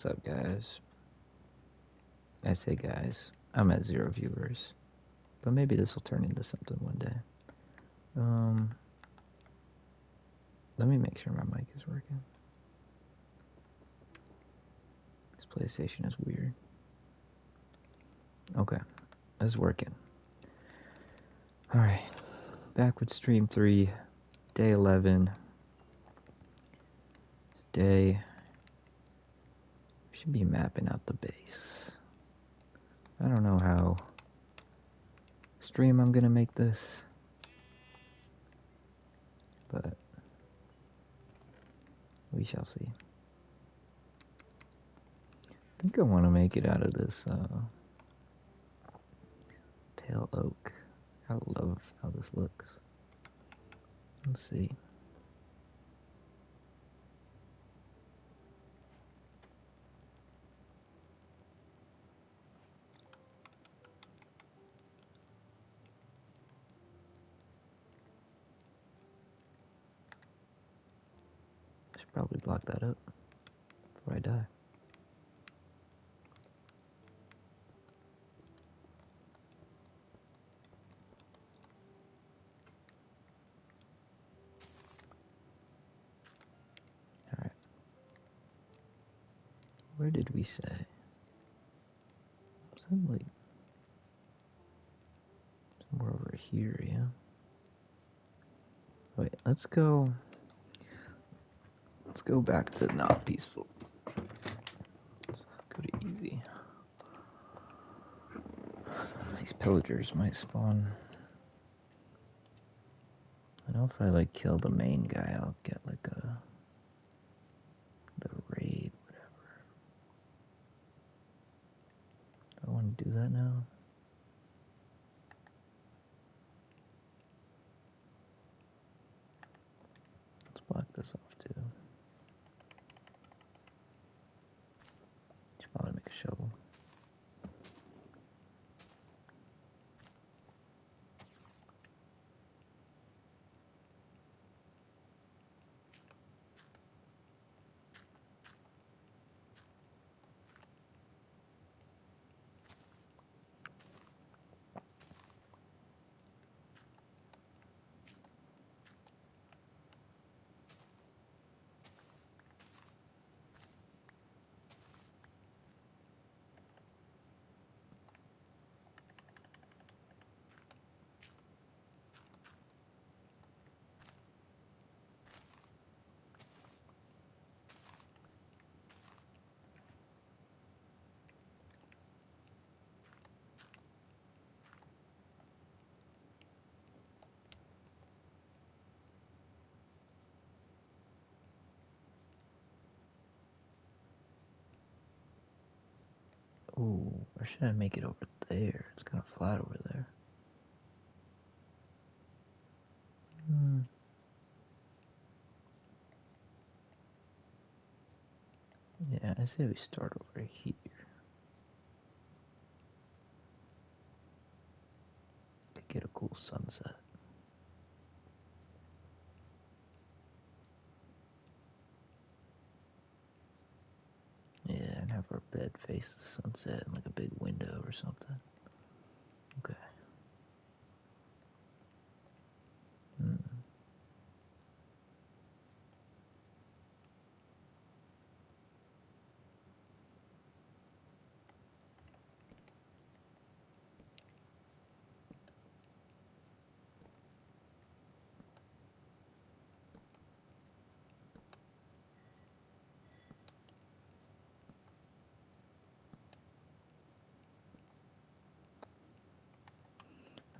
What's up, guys? I say guys, I'm at 0 viewers, but maybe this will turn into something one day. Let me make sure my mic is working. This PlayStation is weird. Okay, it's working. Alright, back with stream 3, day 11. Today, we should be mapping out the base. I don't know how stream I'm gonna make this, but we shall see. I think I want to make it out of this pale oak. I love how this looks. Let's see. I should probably block that up before I die. Alright. Where did we say? Something like somewhere over here, yeah? Wait, let's go back to not peaceful. Let's go to easy. These pillagers might spawn. I know if I like kill the main guy, I'll get like the raid, whatever. Do I want to do that now? Let's block this off too. Should probably make a shovel. Ooh, or should I make it over there? It's kind of flat over there. Yeah, I say we start over here. To get a cool sunset. Yeah, and have our bed face the sunset and like a big window or something. Okay.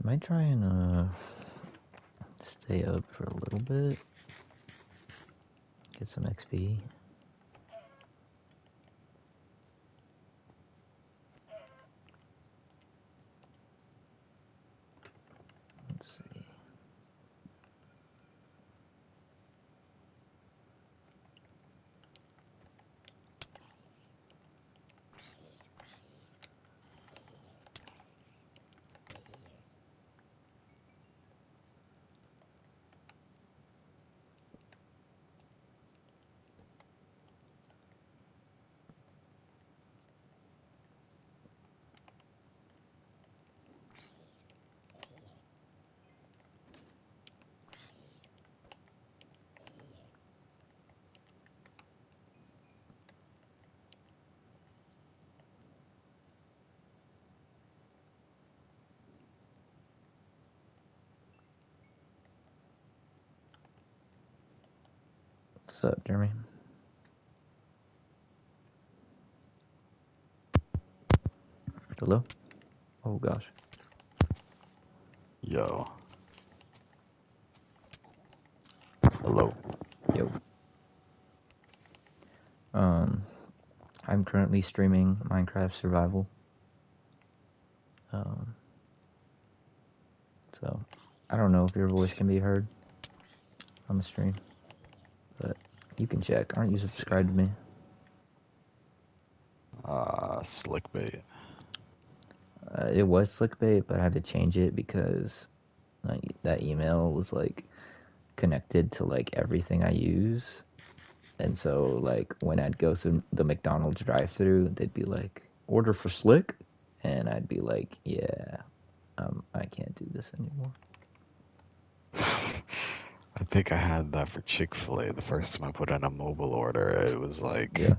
I might try and stay up for a little bit. Get some XP. Let's see. What's up, Jeremy? Hello? Oh gosh. Yo. Hello. Yo. I'm currently streaming Minecraft Survival. So I don't know if your voice can be heard on the stream, but you can check. Aren't you Let's see. subscribed to me? Slickbait. It was clickbait, but I had to change it because that email was like connected to like everything I use. And so like when I'd go through the McDonald's drive-through, they'd be like, "Order for Slick," and I'd be like, "Yeah, I can't do this anymore." I think I had that for Chick-fil-A. The first time I put in a mobile order, it was like Yeah,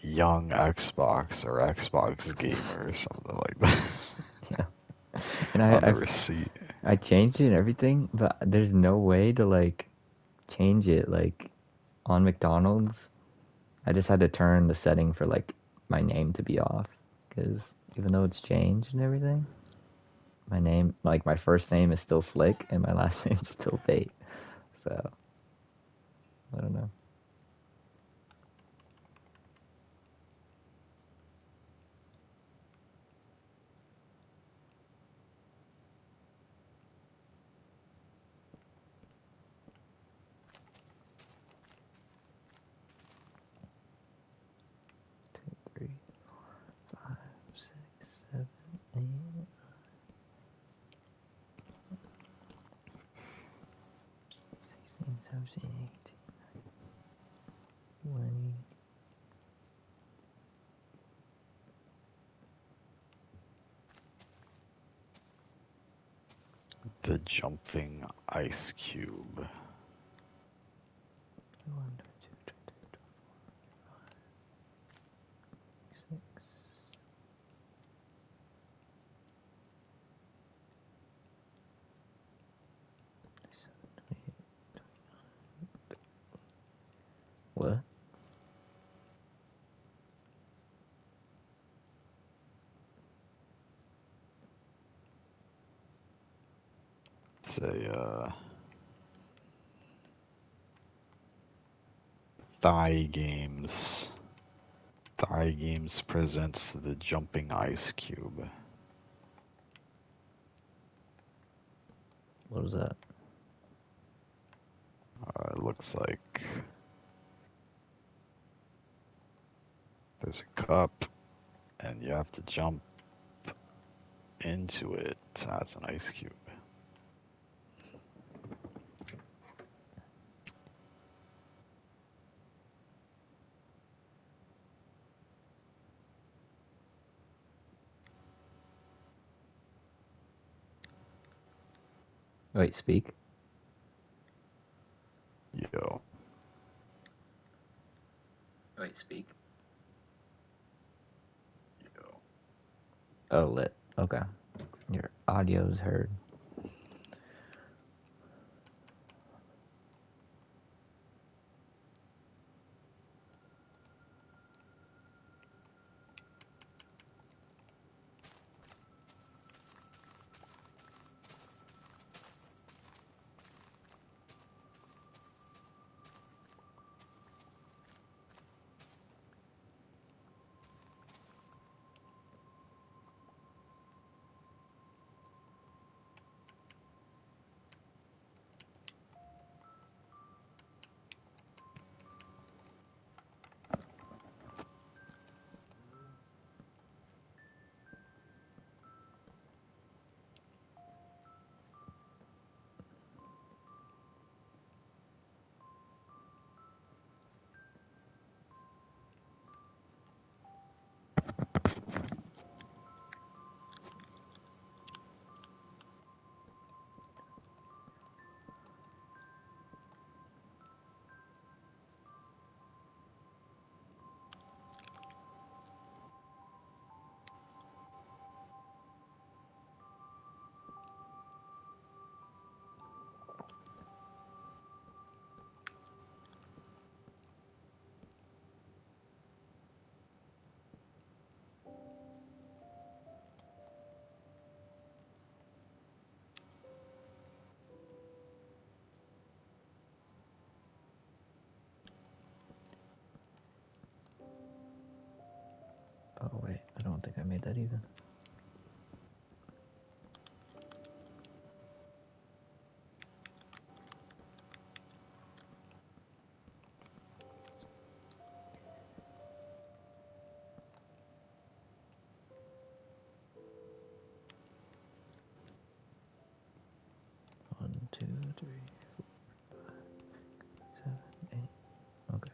young Xbox or Xbox gamer or something like that yeah. And on the receipt. I changed it and everything, but there's no way to like change it like on McDonald's. I just had to turn the setting for like my name to be off because even though it's changed and everything, my name, like my first name is still Slick and my last name's still Bait. So I don't know. Two, three, 5, 6, 7, 8, 16, 17, 18, 20. The jumping ice cube. 21, 22, 23, 26. What? Say, Thigh Games. Thigh Games presents the jumping ice cube. What was that? It looks like there's a cup and you have to jump into it as an ice cube. Wait, speak. Yo. Wait, speak. Yo. Oh, lit. Okay. Your audio's heard. don't think I made that even. One, two, three, 7, 8. Okay.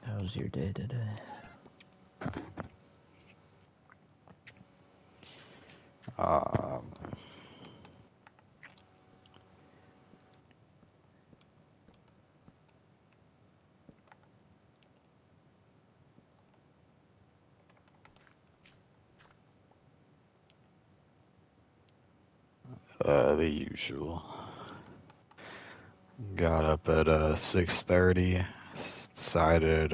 How was your day today? Um, the usual. Got up at 6:30. Decided,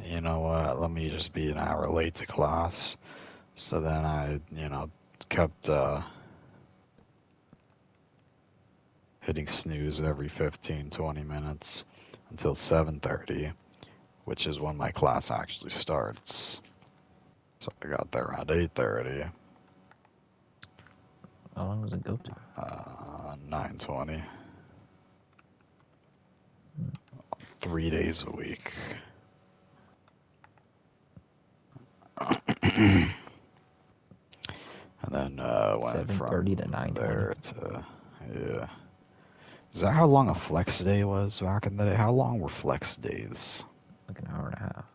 you know what? Let me just be an hour late to class. So then I, kept hitting snooze every 15, 20 minutes until 7:30, which is when my class actually starts. So I got there around 8:30. How long does it go to? 9:20. 3 days a week. Went 7:30 from to 9:20. there to, yeah. Is that how long a flex day was back in the day? How long were flex days? Like an hour and a half.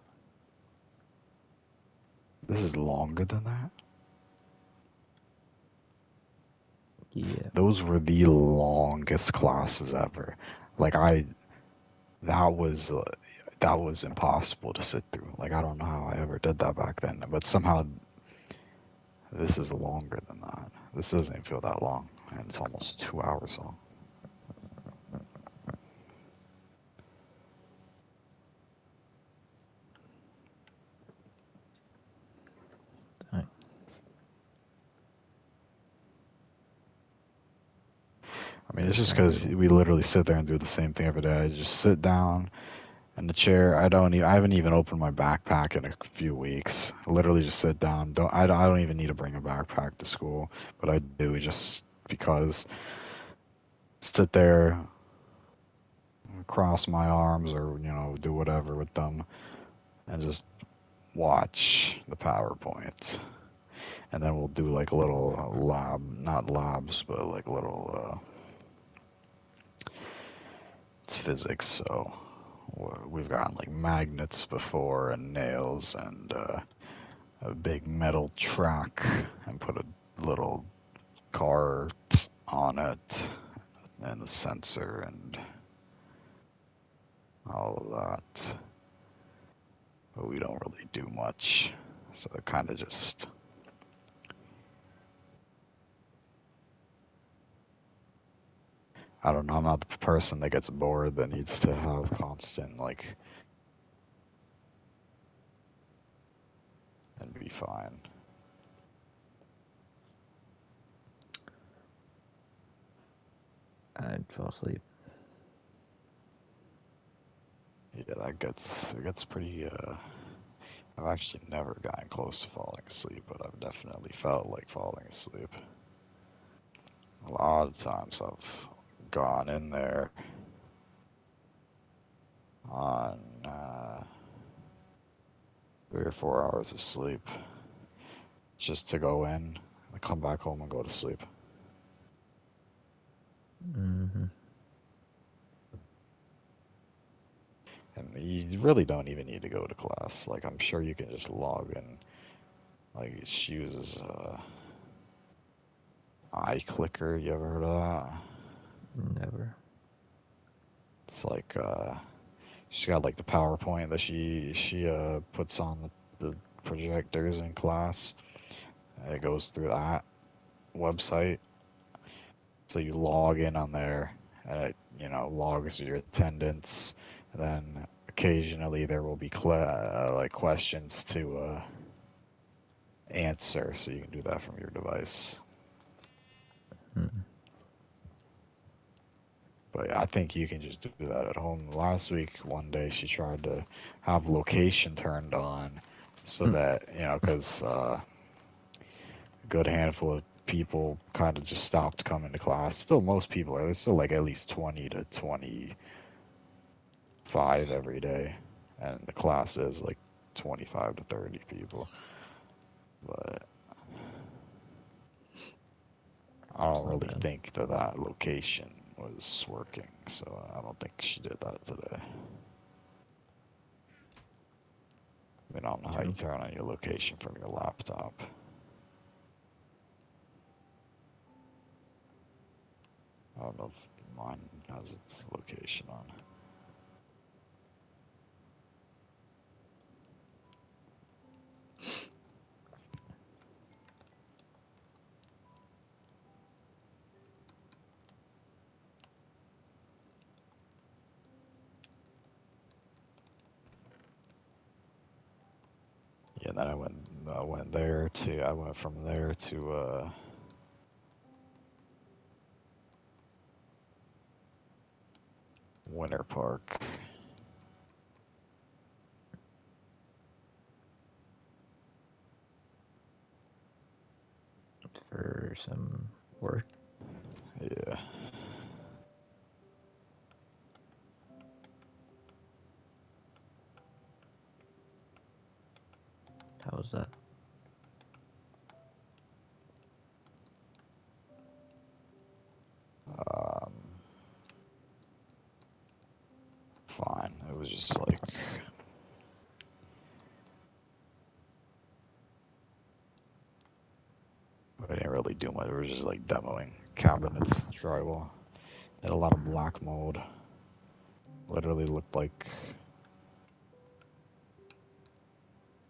This is longer than that? Yeah. Those were the longest classes ever. Like that was uh, that was impossible to sit through. Like I don't know how I ever did that back then, but somehow this is longer than that. This doesn't even feel that long, and it's almost 2 hours long. Dang. I mean, Never it's just trying to because do we literally sit there and do the same thing every day. I just sit down in the chair. I haven't even opened my backpack in a few weeks. I literally just sit down. I don't even need to bring a backpack to school, but I do just because sit there, cross my arms, or do whatever with them, and just watch the PowerPoint. And then we'll do like a little lab, not labs, but like little. It's physics, so we've gotten like magnets before and nails and a big metal track and put a little cart on it and a sensor and all of that. But we don't really do much, so it kind of just. I don't know. I'm not the person that gets bored that needs to have constant and be fine. I'd fall asleep. Yeah, it gets pretty. I've actually never gotten close to falling asleep, but I've definitely felt like falling asleep. A lot of times I've gone in there on 3 or 4 hours of sleep just to go in, and come back home and go to sleep. Mm-hmm. And you really don't even need to go to class. Like I'm sure you can just log in. Like she uses iClicker. You ever heard of that? Never. It's like she's got like the PowerPoint that she puts on the projectors in class. And it goes through that website. So you log in on there, and it logs your attendance. And then occasionally there will be like questions to answer, so you can do that from your device. Mm. But I think you can just do that at home. Last week, one day, she tried to have location turned on so that, because a good handful of people kind of just stopped coming to class. Still, most people are. There's still like at least 20 to 25 every day. And the class is like 25 to 30 people. But I It's don't not really bad. think that location was working. So I don't think she did that today. I mean, I don't know how you True. turn on your location from your laptop. I don't know if mine has its location on. Yeah, then I went from there to Winter Park. For some work. Yeah. How was that? really do much. We were just like demoing cabinets, drywall. Had a lot of black mold. Literally looked like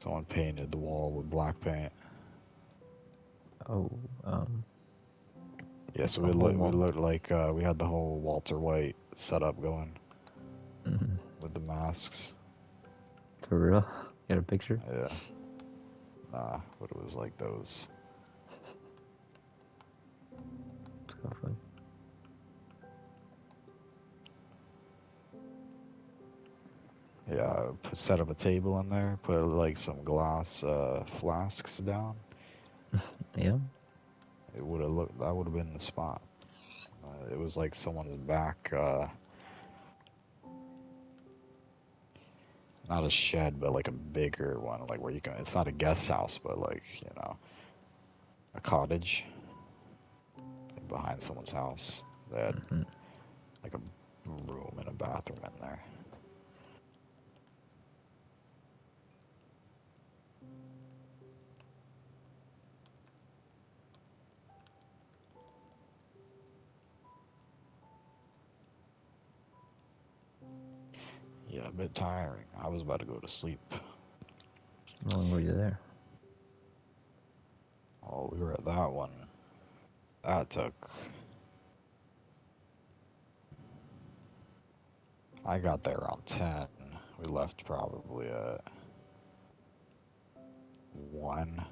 someone painted the wall with black paint. Oh, Yeah, so the we whole we wall. looked like we had the whole Walter White setup going Hmm. with the masks. For real? You got a picture? Yeah, nah, but it was like those. It's kind of funny. Yeah, set up a table in there, put like some glass flasks down. Yeah. It would have looked. That would have been the spot. It was like someone's back. Not a shed, but like a bigger one, like where you can. It's not a guest house, but like a cottage like behind someone's house. They had Hmm. like a room and a bathroom in there. Yeah, a bit tiring. I was about to go to sleep. How long were you there? Oh, we were at that one. That took. I got there around 10. We left probably at 1.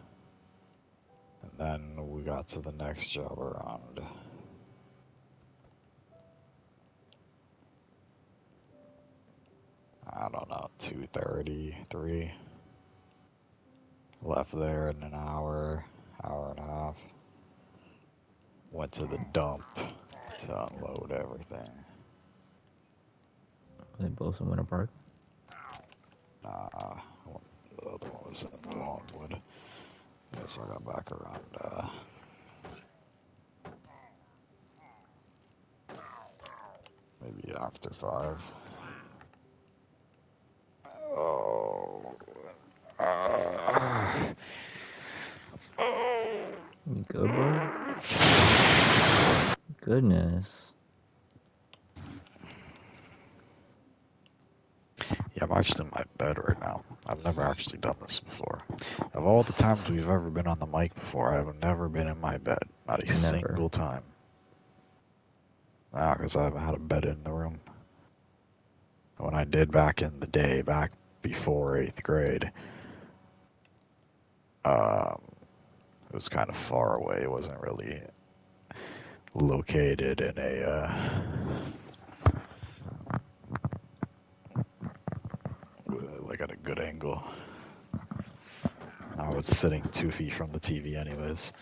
And then we got to the next job around, I don't know, 2:30, 3. Left there in an hour, hour and a half. Went to the dump to unload everything. They both in Winter Park. Nah, the other one was in Longwood. Yeah, so I got back around, maybe after 5. Oh. Uh, You good, bud? Goodness. Yeah, I'm actually in my bed right now. I've never actually done this before. Of all the times we've ever been on the mic before, I have never been in my bed. Not a Never. single time. Ah, because I haven't had a bed in the room. When I did back in the day, back before 8th grade, um, it was kind of far away. It wasn't really located in like at a good angle. I was sitting 2 feet from the TV anyways.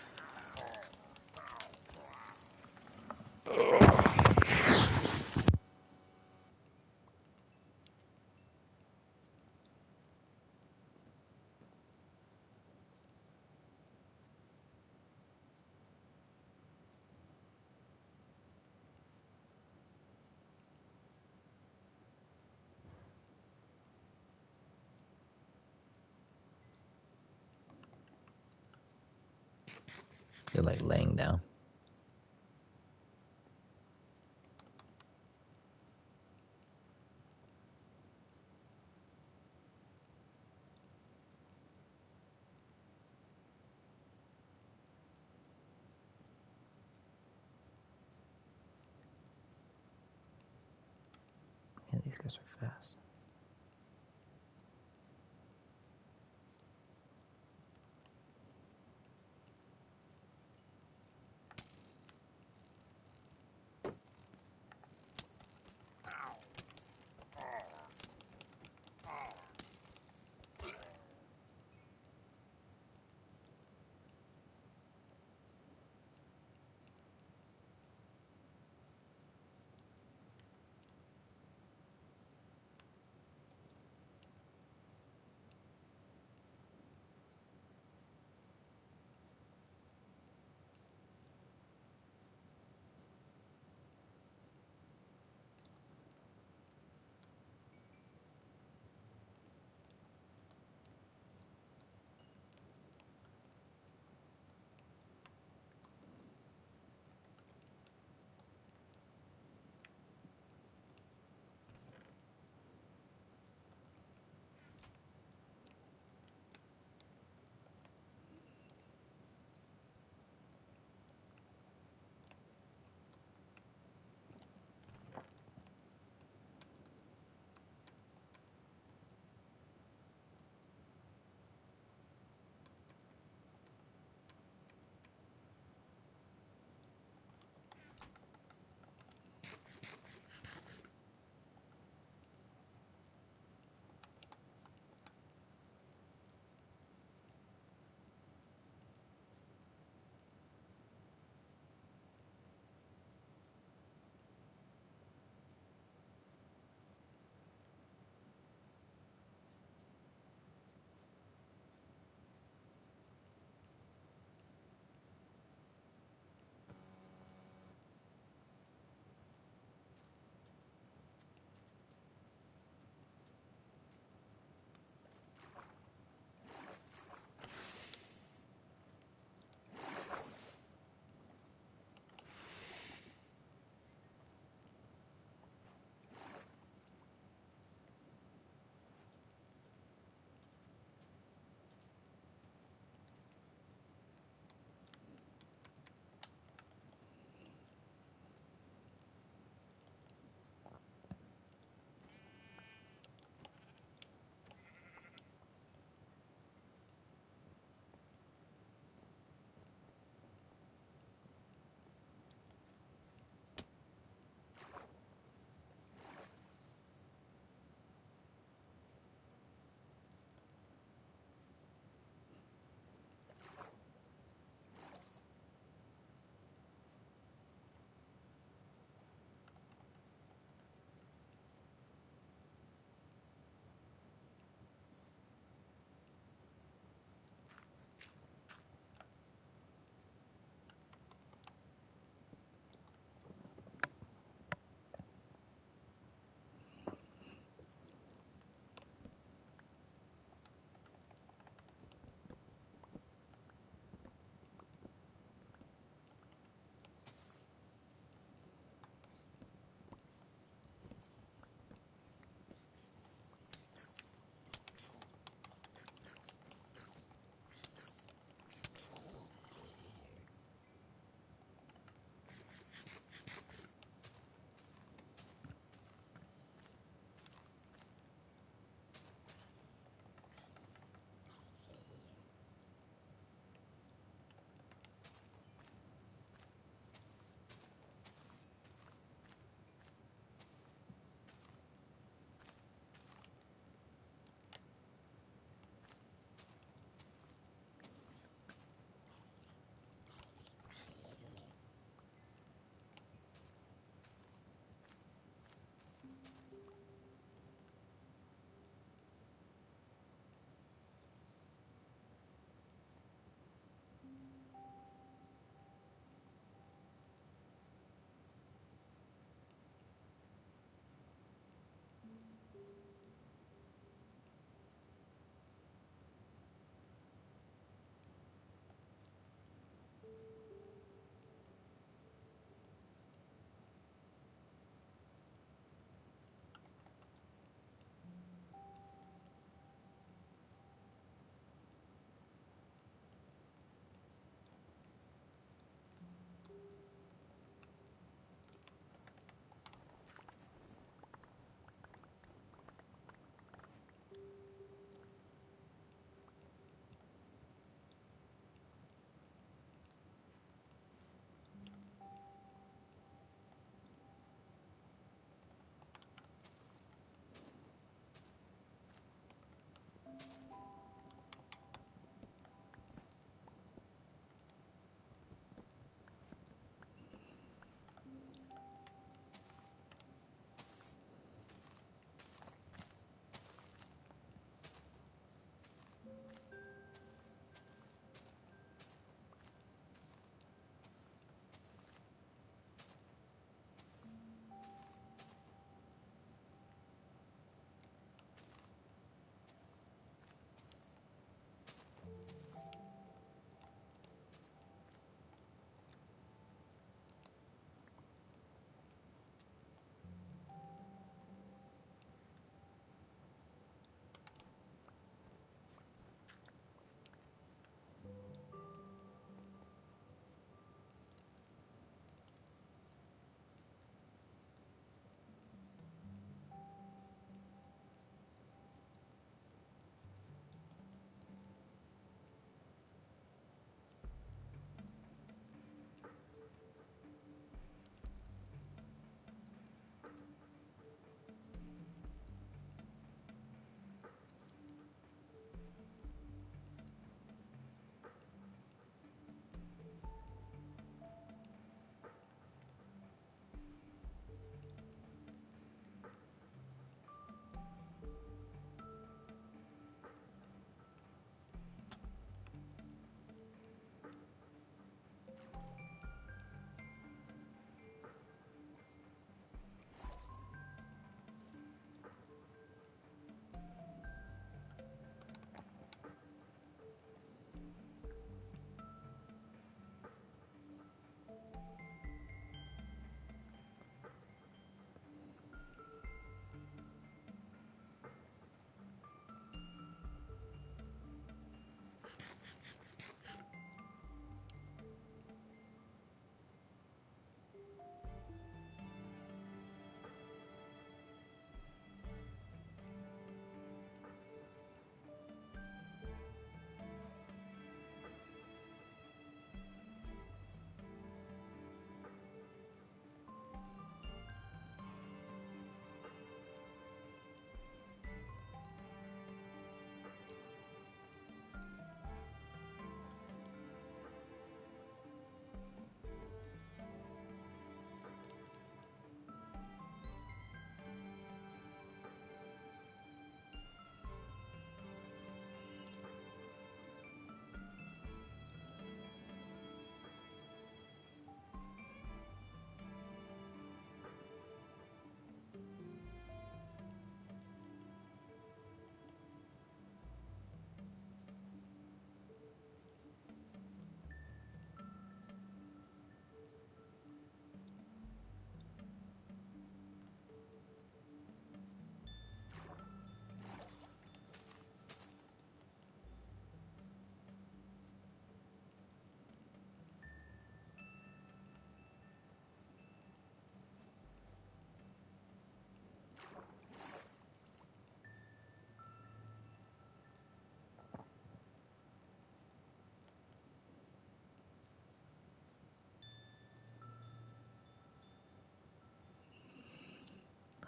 You're like laying down. Yeah, these guys are fast.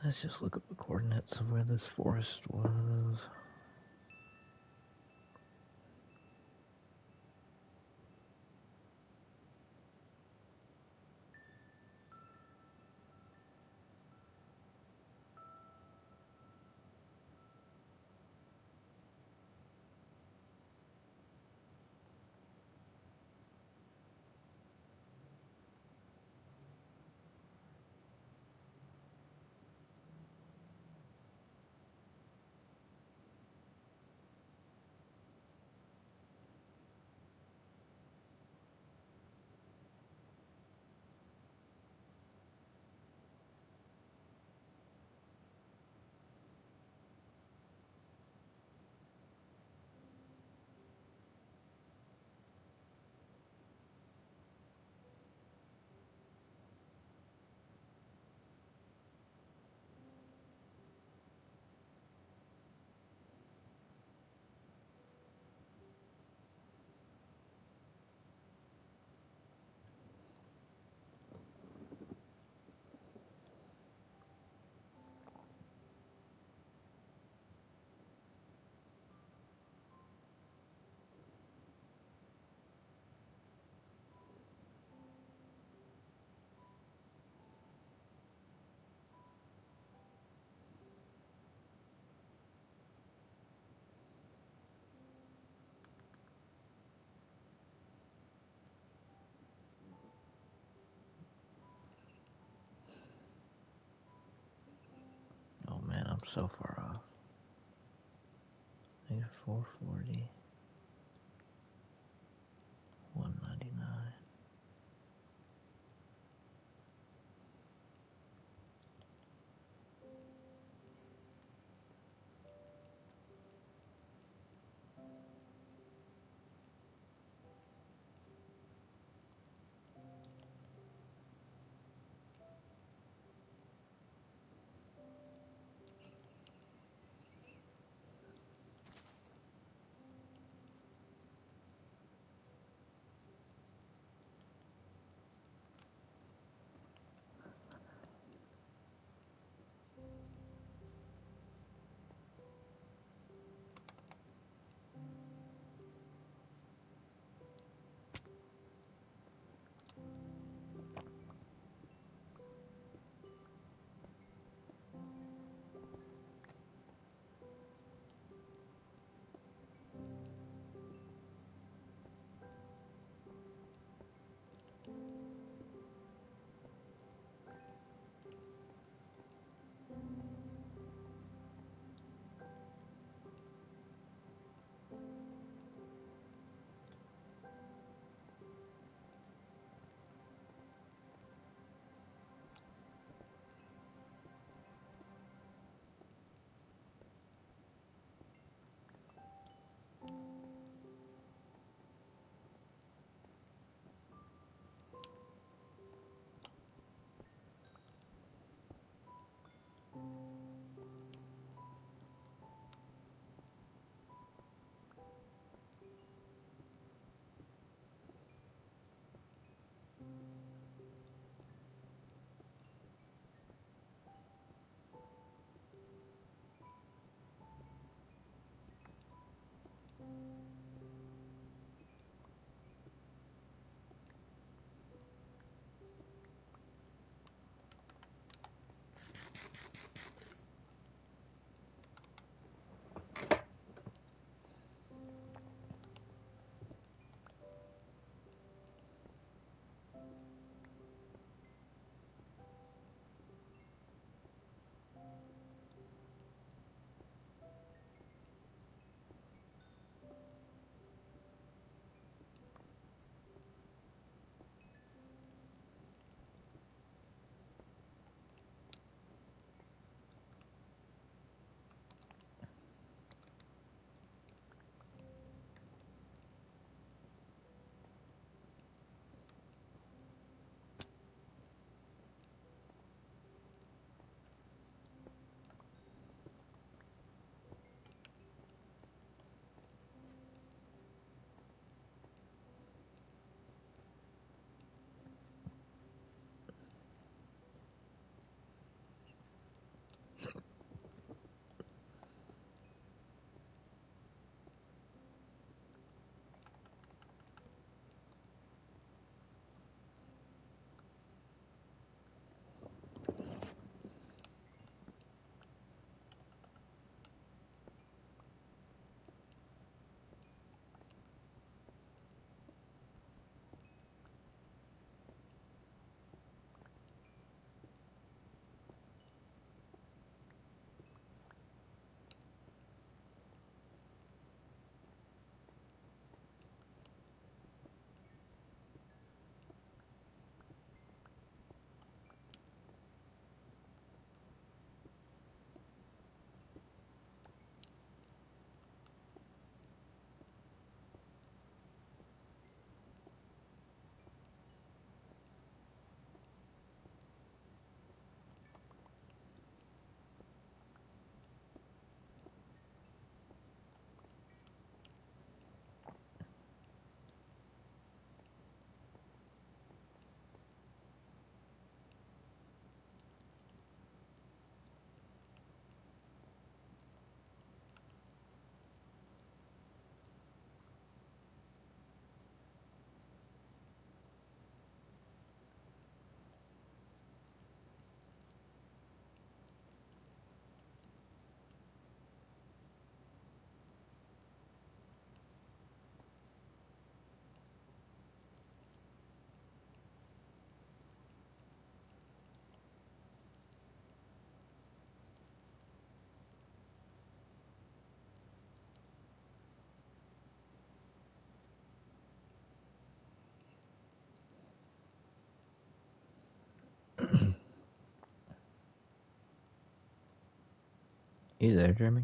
Let's just look up the coordinates of where this forest was. Oh man, I'm so far off. Negative 440. 199. You there, Jeremy?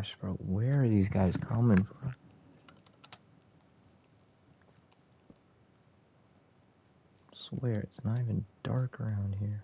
gosh, bro, where are these guys coming from? Swear it's not even dark around here.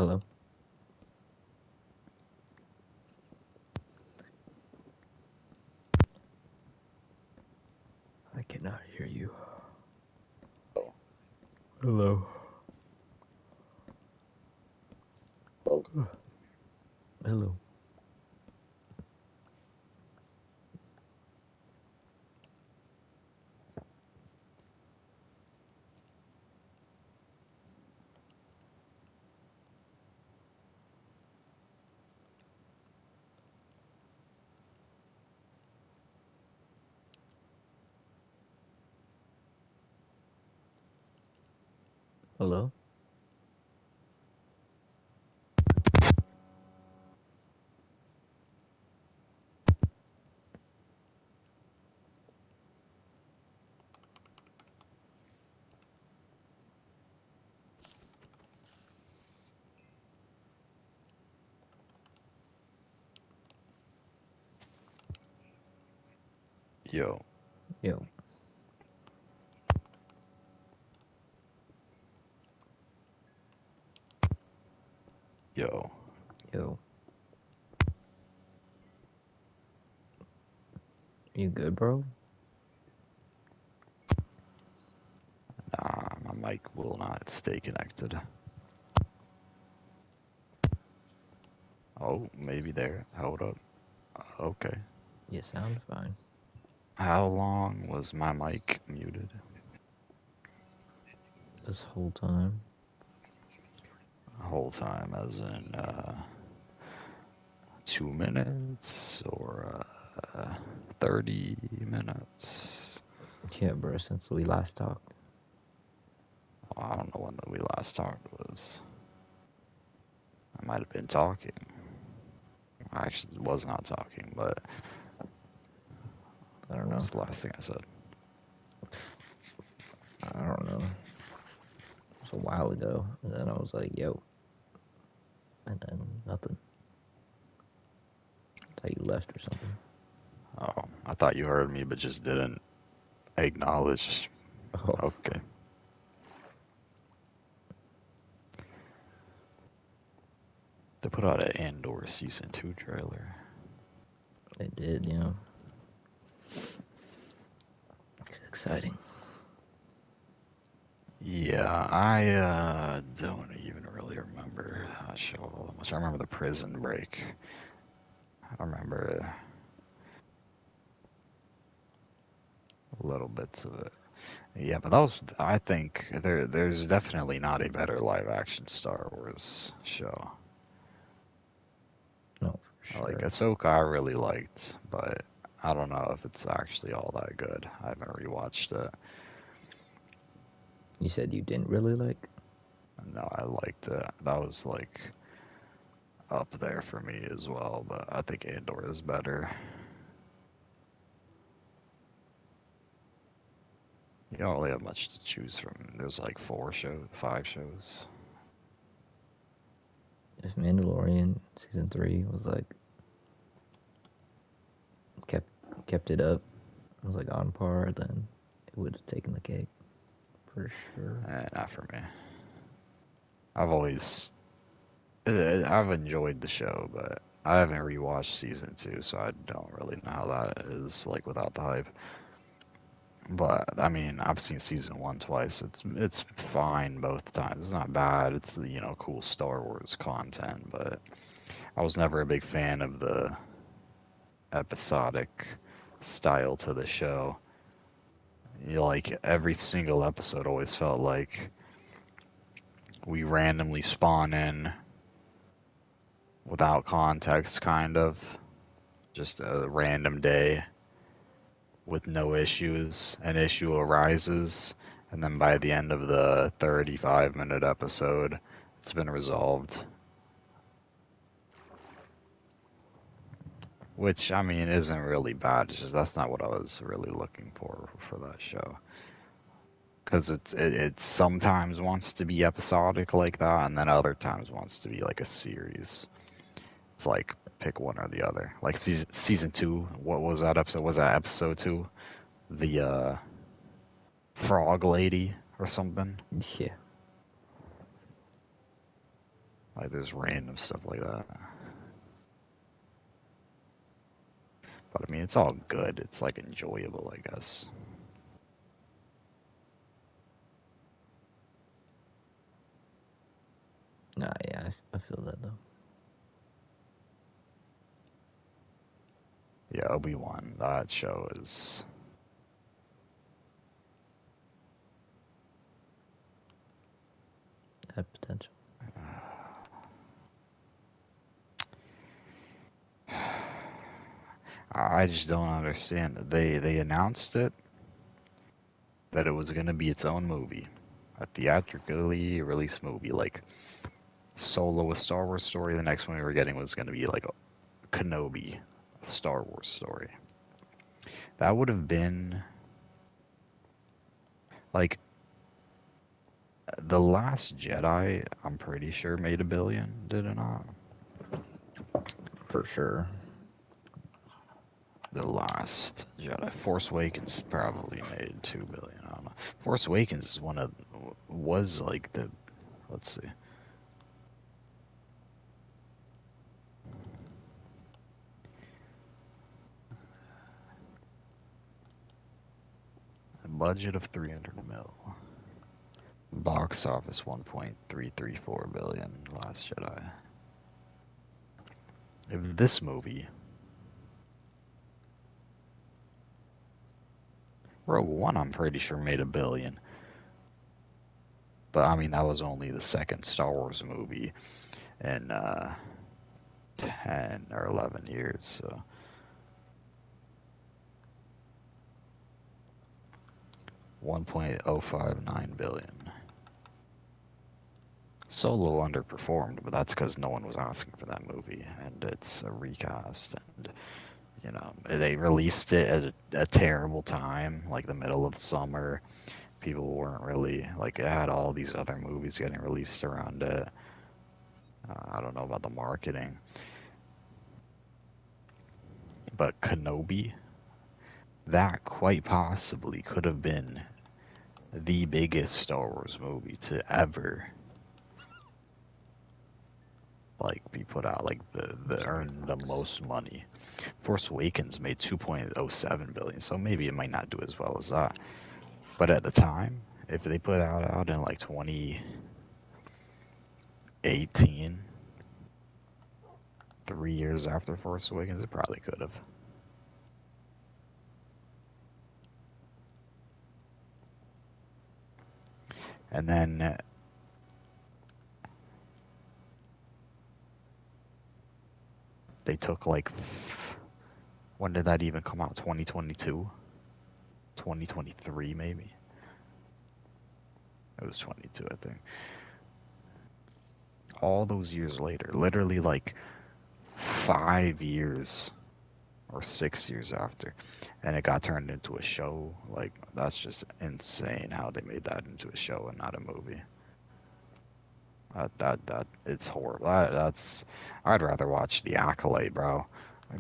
Hello? I cannot hear you. Hello. Hello. Hello? Yo, Yo. yo. Yo. You good, bro? Nah, my mic will not stay connected. Oh, maybe there. Hold up. Okay. You sound fine. How long was my mic muted? This whole time. The whole time, as in 2 minutes or 30 minutes? Yeah, bro, since we last talked. I don't know when we last talked was. I might have been talking. I actually was not talking, but I don't what know. was the last thing I said? I don't know. It was a while ago. And then I was like, yo. And then nothing. Thought you left or something. Oh, I thought you heard me, but just didn't acknowledge. Oh, Okay. They put out an Andor season 2 trailer. it did, you know. It's exciting. Yeah, I don't even really remember that show all that much. I remember the Prison Break. I remember little bits of it. Yeah, but that was, I think there's definitely not a better live action Star Wars show. No, for Like sure. Ahsoka, I really liked, but I don't know if it's actually all that good. I haven't rewatched it. You said you didn't really like? No, I liked it. That was like up there for me as well, but I think Andor is better. You don't really have much to choose from. There's like 4 shows, 5 shows. If Mandalorian season 3 was like kept kept it up, was like on par, then it would have taken the cake for sure. Not for me. I've always, I've enjoyed the show, but I haven't rewatched season 2, so I don't really know how that is like without the hype. But I mean, I've seen season 1 twice. It's fine both times. It's not bad. It's cool Star Wars content, but I was never a big fan of the episodic style to the show. Like every single episode always felt like we randomly spawn in without context, kind of. Just a random day with no issues. An issue arises, and then by the end of the 35-minute episode, it's been resolved. Which, I mean, isn't really bad. It's just that's not what I was really looking for that show. Because it sometimes wants to be episodic like that, and then other times wants to be like a series. It's like pick one or the other. Like season 2, what was that episode? Was that episode 2? The frog lady or something? Yeah, Like there's random stuff like that. But I mean, it's all good. It's like enjoyable, I guess. Nah, yeah, I feel that though. Yeah, Obi-Wan, that show is. Had potential. I just don't understand. They announced it that it was gonna be its own movie, a theatrically released movie, like Solo, a Star Wars story. The next one we were getting was gonna be like a Kenobi, a Star Wars story. That would have been like The Last Jedi. I'm pretty sure made 1 billion, did it not? For sure. The Last Jedi. Force Awakens probably made 2 billion. I don't know. Force Awakens is was like the, let's see, a budget of 300 mil. Box office 1.334 billion. Last Jedi. If this movie, Rogue One, I'm pretty sure made 1 billion. But I mean, that was only the second Star Wars movie in 10 or 11 years. So 1.059 billion. Solo underperformed, but that's because no one was asking for that movie, and it's a recast. And they released it at a terrible time, like the middle of the summer. People weren't really like it had all these other movies getting released around it. I don't know about the marketing, but Kenobi, that quite possibly could have been the biggest Star Wars movie to ever like be put out, like the earn the most money. Force Awakens made 2.07 billion, so maybe it might not do as well as that. But at the time, if they put out in like 2018, 3 years after Force Awakens, it probably could have. And then they took like, when did that even come out? 2022? 2023 maybe? It was 22, I think. All those years later, literally like 5 years or 6 years after, and it got turned into a show. Like that's just insane how they made that into a show and not a movie. That it's horrible. That's I'd rather watch The Acolyte, bro.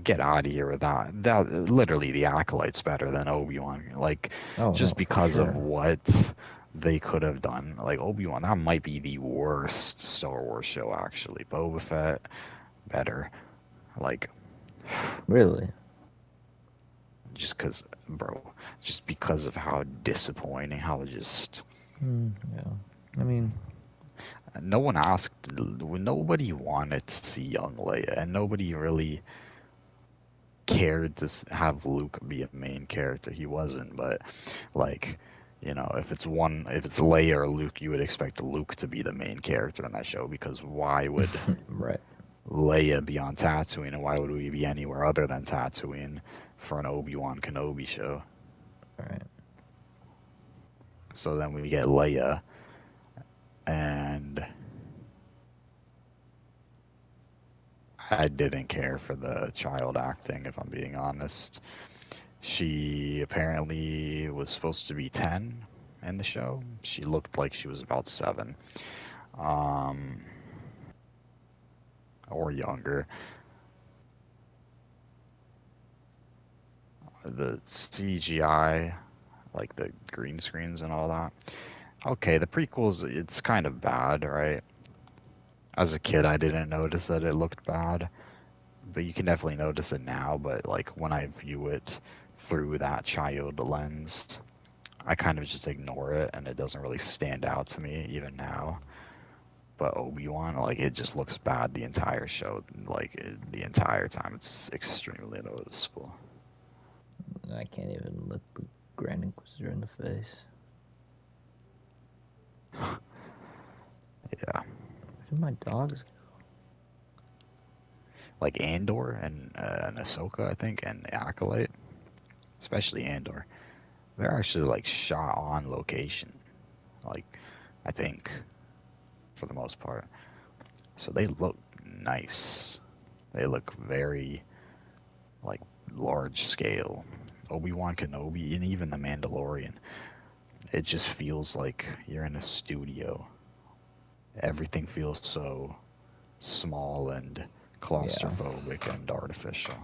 Get out of here with that. That literally The Acolyte's better than Obi-Wan. Like Oh just no, for because of sure. what they could have done. Like Obi-Wan, that might be the worst Star Wars show actually. Boba Fett better. Like Really. just cuz bro, just because of how disappointing, how just Yeah. I mean, no one asked, nobody wanted to see young Leia, and nobody really cared to have Luke be a main character. He wasn't, but like, if it's Leia or Luke, you would expect Luke to be the main character in that show because why would right. Leia be on Tatooine, and why would we be anywhere other than Tatooine for an Obi-Wan Kenobi show? Right. So then we get Leia, and I didn't care for the child acting, if I'm being honest. She apparently was supposed to be 10 in the show. She looked like she was about 7, um, or younger. The CGI, like the green screens and all that. Okay, the prequels, it's kind of bad, right? As a kid, I didn't notice that it looked bad, but you can definitely notice it now. But like when I view it through that child lens, I kind of just ignore it, and it doesn't really stand out to me even now. But Obi-Wan, like it just looks bad the entire show, like the entire time. It's extremely noticeable. I can't even look the Grand Inquisitor in the face. Yeah, Where did my dogs like Andor and Ahsoka, I think, and Acolyte, especially Andor. They're actually like shot on location, like I think for the most part. So they look nice. They look very like large scale. Obi-Wan Kenobi and even the Mandalorian. It just feels like you're in a studio. Everything feels so small and go? Yeah. claustrophobic and artificial.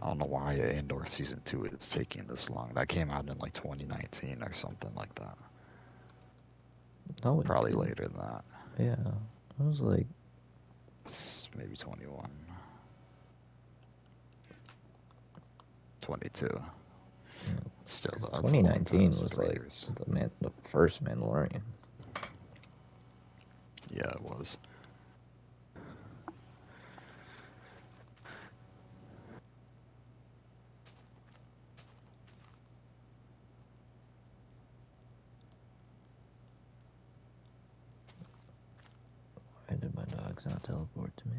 I don't know why Andor season 2 is taking this long. That came out in like 2019 or something like that. No, it Probably didn't. later than that. Yeah. I was like, Maybe 21, 22. Still, because though, that's a long time. 2019 It's was 3 years. the first Mandalorian. Yeah, it was. Why did my dogs not teleport to me?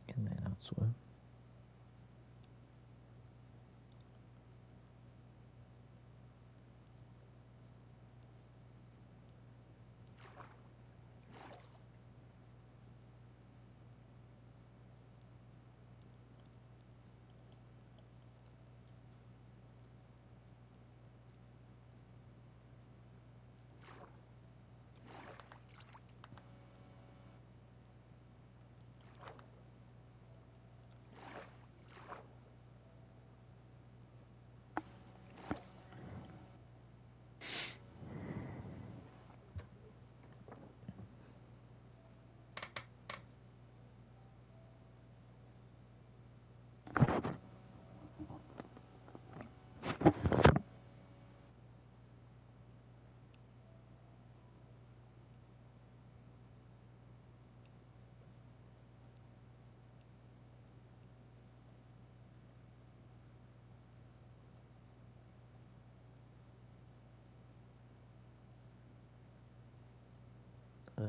Can they not swim? My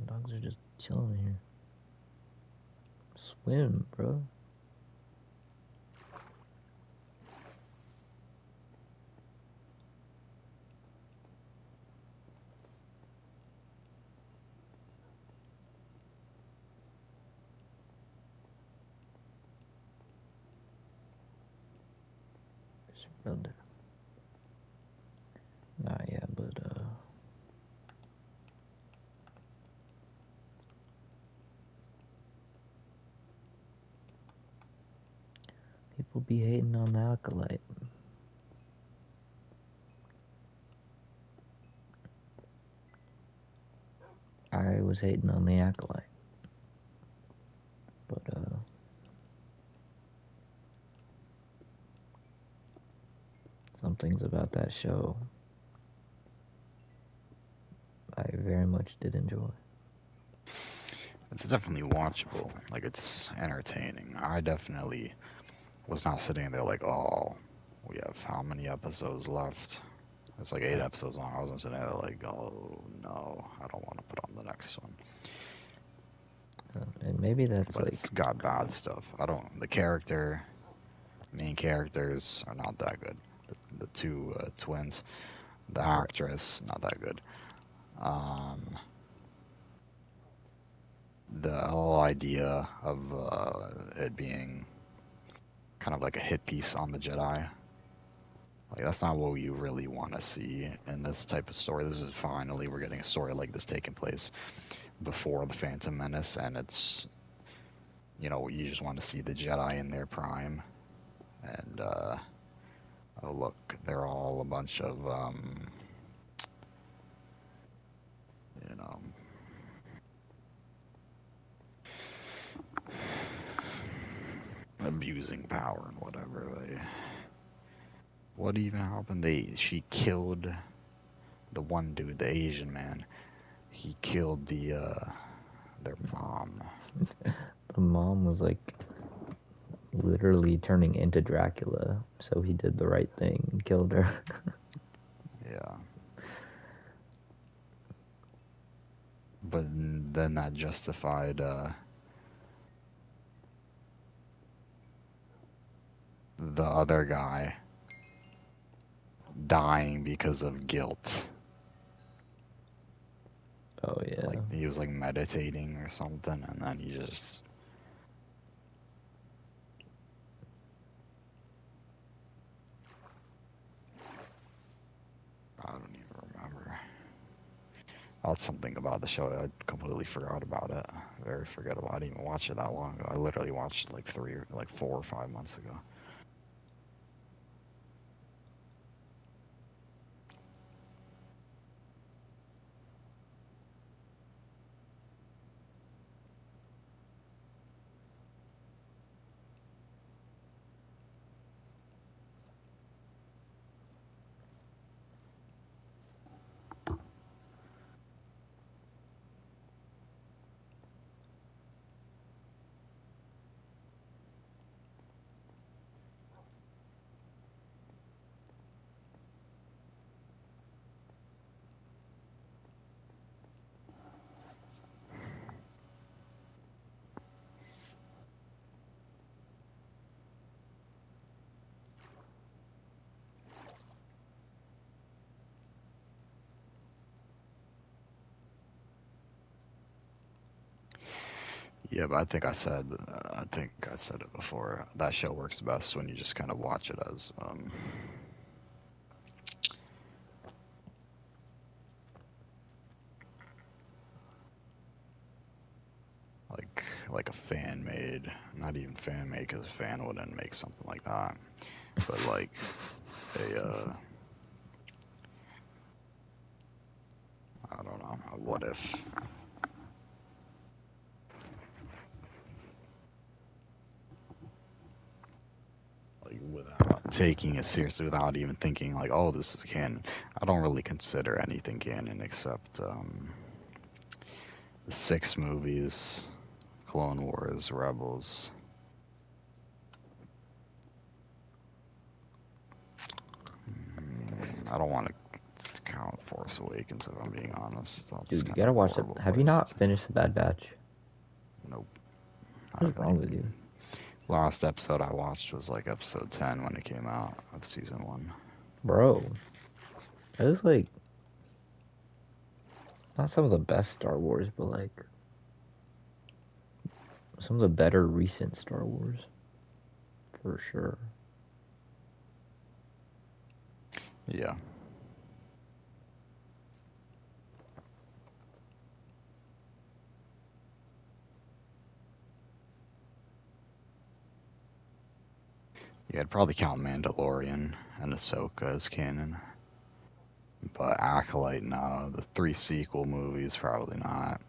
dogs are just chilling here. Swim, bro. Where's your brother? Not yet, but people be hating on the acolyte. I was hating on the acolyte, but some things about that show I very much did enjoy. It's definitely watchable. Like, it's entertaining. I definitely was not sitting there like, oh, we have how many episodes left? It's like 8 episodes long. I wasn't sitting there like, oh no, I don't want to put on the next one. And maybe that's But like, it's got bad stuff. I don't. The main characters are not that good. the two twins. The actress, not that good. Um, the whole idea of it being kind of like a hit piece on the Jedi, like that's not what you really want to see in this type of story. This is finally we're getting a story like this taking place before the Phantom Menace, and it's you just want to see the Jedi in their prime, and oh look, they're all a bunch of you know abusing power and whatever. What even happened? She killed the one dude, the Asian man. He killed their mom. The mom was like literally turning into Dracula, so he did the right thing and killed her. Yeah. But then that justified the other guy dying because of guilt. Oh yeah. Like he was like meditating or something, and then he just. I don't even remember. That's something about the show. I completely forgot about it. Very forgettable. I didn't even watch it that long ago. I literally watched it like 4 or 5 months ago. Yeah, but I think I said it before. That show works best when you just kind of watch it as like a fan made, not even fan made because a fan wouldn't make something like that, but like a I don't know, a what if. Like without taking it seriously, without even thinking like, oh, this is canon. I don't really consider anything canon except the 6 movies, Clone Wars, Rebels. I don't want to count Force Awakens if I'm being honest. That's Dude, you kind of gotta a watch it. horrible Have you place. not finished the Bad Batch? Nope. I What's haven't wrong with even. you? Last episode I watched was like episode 10 when it came out of season 1. Bro, that is like not some of the best Star Wars, but like some of the better recent Star Wars. For sure. Yeah. Yeah, I'd probably count Mandalorian and Ahsoka as canon. But Acolyte, no. The 3 sequel movies, probably not.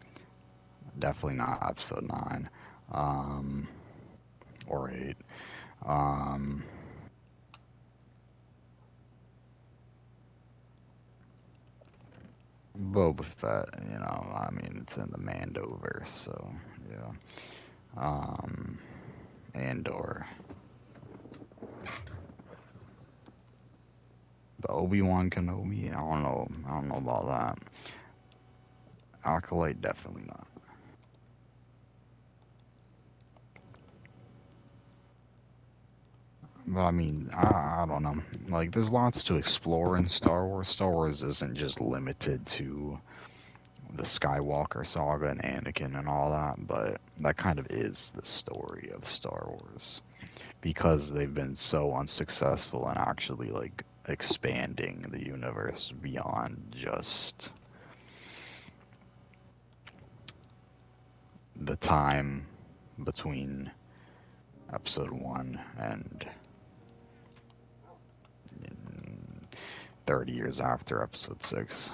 Definitely not episode 9. Um, or 8. Um, Boba Fett, I mean, it's in the Mandoverse, so, yeah. Um, Andor. But Obi-Wan Kenobi, I don't know. I don't know about that. Acolyte, definitely not. But I mean, I don't know. Like, there's lots to explore in Star Wars. Star Wars isn't just limited to the Skywalker saga and Anakin and all that, but that kind of is the story of Star Wars because they've been so unsuccessful in actually like expanding the universe beyond just the time between episode 1 and 30 years after episode 6.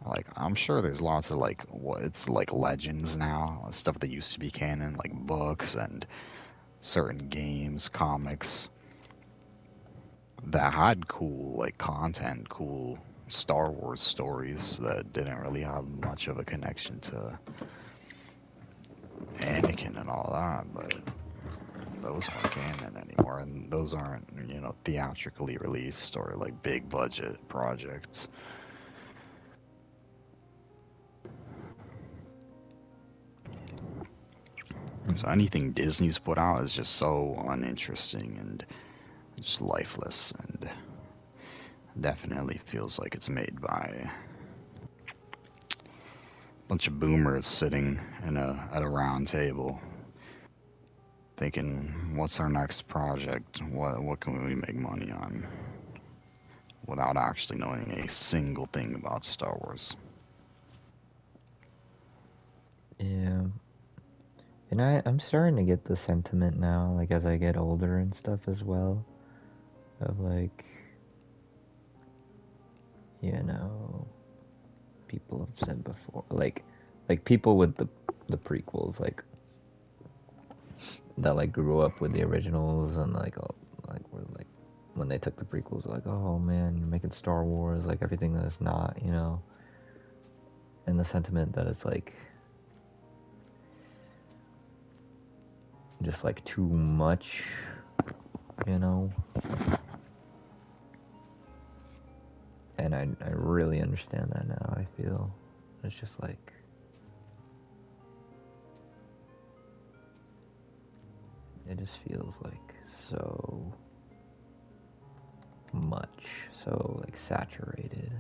Like, I'm sure there's lots of like what it's like legends now, stuff that used to be canon, like books and certain games, comics that had cool like content, cool Star Wars stories that didn't really have much of a connection to Anakin and all that, but those aren't canon anymore, and those aren't, theatrically released or like big budget projects. So Mm. anything Disney's put out is just so uninteresting and just lifeless, and definitely feels like it's made by a bunch of boomers sitting at a round table thinking, what's our next project? What can we make money on? Without actually knowing a single thing about Star Wars. Yeah. And I'm starting to get the sentiment now, like as I get older and stuff as well, of like, you know, people have said before, like people with the prequels, that like grew up with the originals and like, oh, like were like when they took the prequels, like, oh man, you're making Star Wars, like everything that is not, and the sentiment that it's like just like too much, you know. And I really understand that now. I feel it's just like it just feels like so much, so like saturated.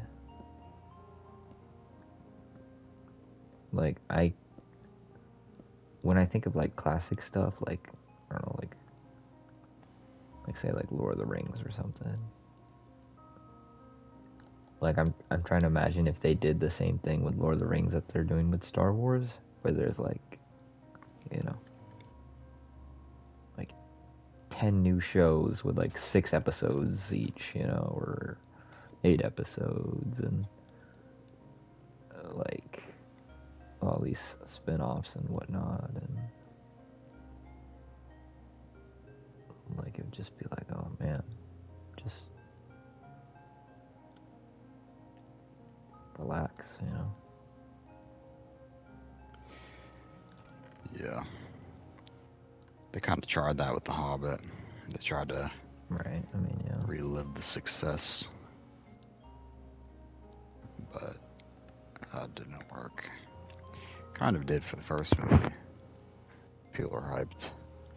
Like when I think of like classic stuff, like I don't know, like say like Lord of the Rings or something. Like I'm trying to imagine if they did the same thing with Lord of the Rings that they're doing with Star Wars, where there's like, you know, like 10 new shows with like 6 episodes each, or 8 episodes, and like all these spin-offs and whatnot, and like it would just be like, oh man, just relax. Yeah. They kind of tried that with The Hobbit. They tried to Right? I mean, yeah. relive the success, but that didn't work. Kind of did for the first movie. People were hyped.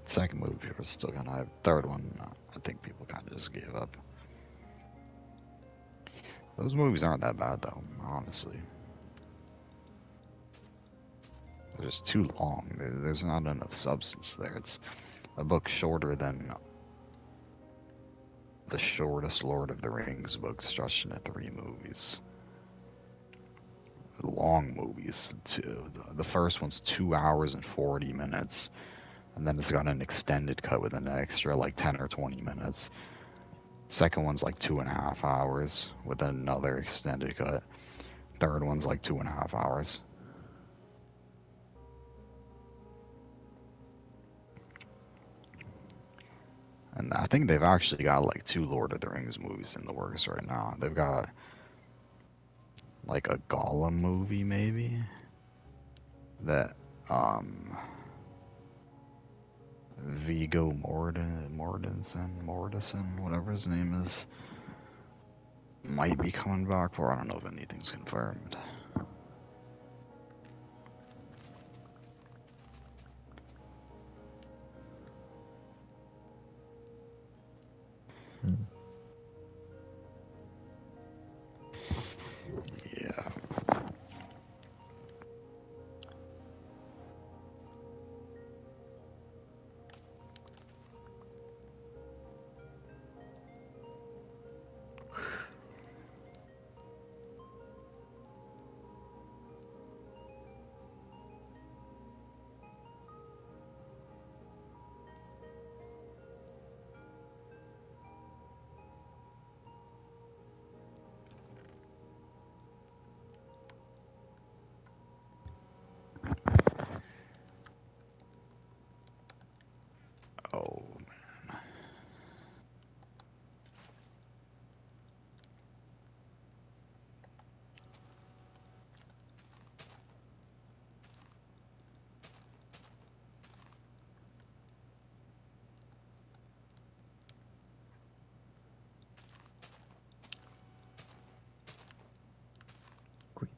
The second movie, people were still kind of hyped. Third one, I think people kind of just gave up. Those movies aren't that bad, though, honestly. They're just too long. There's not enough substance there. It's a book shorter than the shortest Lord of the Rings book, stretched into 3 movies. Long movies, too. The first one's 2 hours and 40 minutes, and then it's got an extended cut with an extra like 10 or 20 minutes. Second one's like 2.5 hours with another extended cut. Third one's like 2.5 hours. And I think they've actually got like 2 Lord of the Rings movies in the works right now. They've got like a Gollum movie, maybe, that Viggo Mortensen, whatever his name is, might be coming back for. I don't know if anything's confirmed.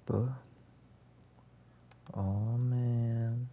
But, oh man.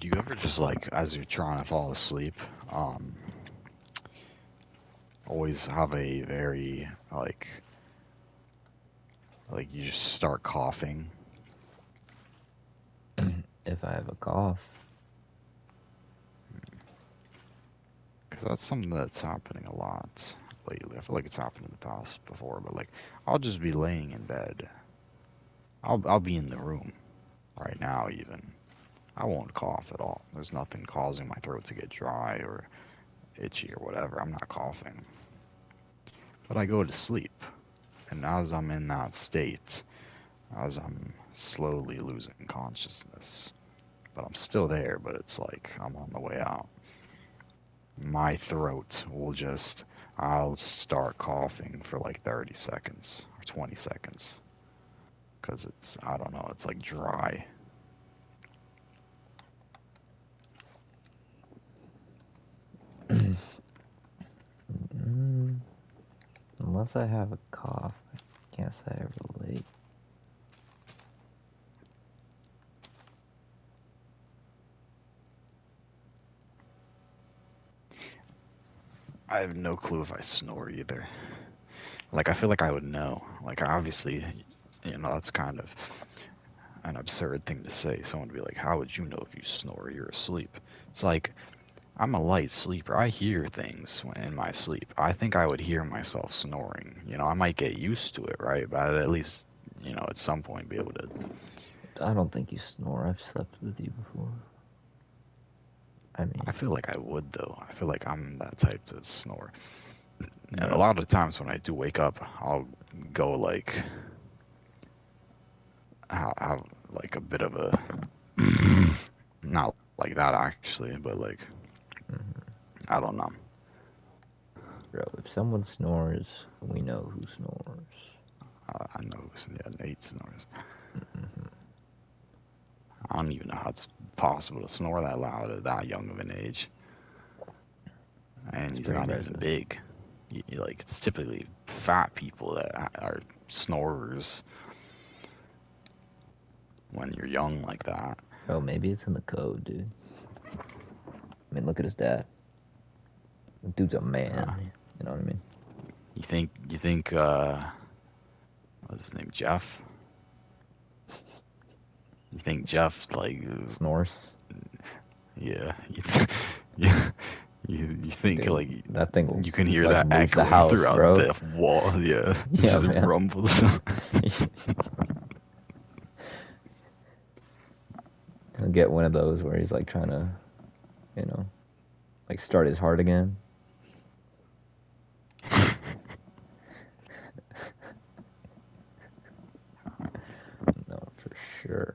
Do you ever just like, as you're trying to fall asleep, um, always have a very like you just start coughing? If I have a cough. Because that's something that's happening a lot lately. I feel like it's happened in the past before, but like I'll just be laying in bed. I'll be in the room right now even. I won't cough at all. There's nothing causing my throat to get dry or itchy or whatever. I'm not coughing. But I go to sleep. And as I'm in that state, as I'm slowly losing consciousness, but I'm still there, but it's like I'm on the way out. My throat will just, I'll start coughing for like 30 seconds or 20 seconds. Because it's, I don't know, it's like dry. Mm, unless I have a cough, I can't say I relate. I have no clue if I snore either. Like, I feel like I would know. Like, obviously, that's kind of an absurd thing to say. Someone would be like, how would you know if you snore? You're asleep. It's like, I'm a light sleeper. I hear things in my sleep. I think I would hear myself snoring. I might get used to it, right? But I'd at least, at some point be able to. I don't think you snore. I've slept with you before. I mean, I feel like I would, though. I feel like I'm that type to snore. And a no. lot of times when I do wake up, I'll go like, have like a bit of a, not like that actually, but like, Mm-hmm. I don't know. Bro, if someone snores, we know who snores. I know, yeah, Nate snores. Mm-hmm. I don't even know how it's possible to snore that loud at that young of an age. And It's he's pretty not even impressive. big. Like, it's typically fat people that are snorers when you're young like that. Bro, maybe it's in the code, dude. I mean, look at his dad. The dude's a Uh, man. You know what I mean? you think what's his name, Jeff? You think Jeff like Snores? yeah, yeah, you think Dude, like that thing will, you can hear like, that move the echoing house, throughout bro. the wall, yeah, it Yeah, just man. rumbles. He'll get one of those where he's, like, trying to, like, start his heart again. No, for sure.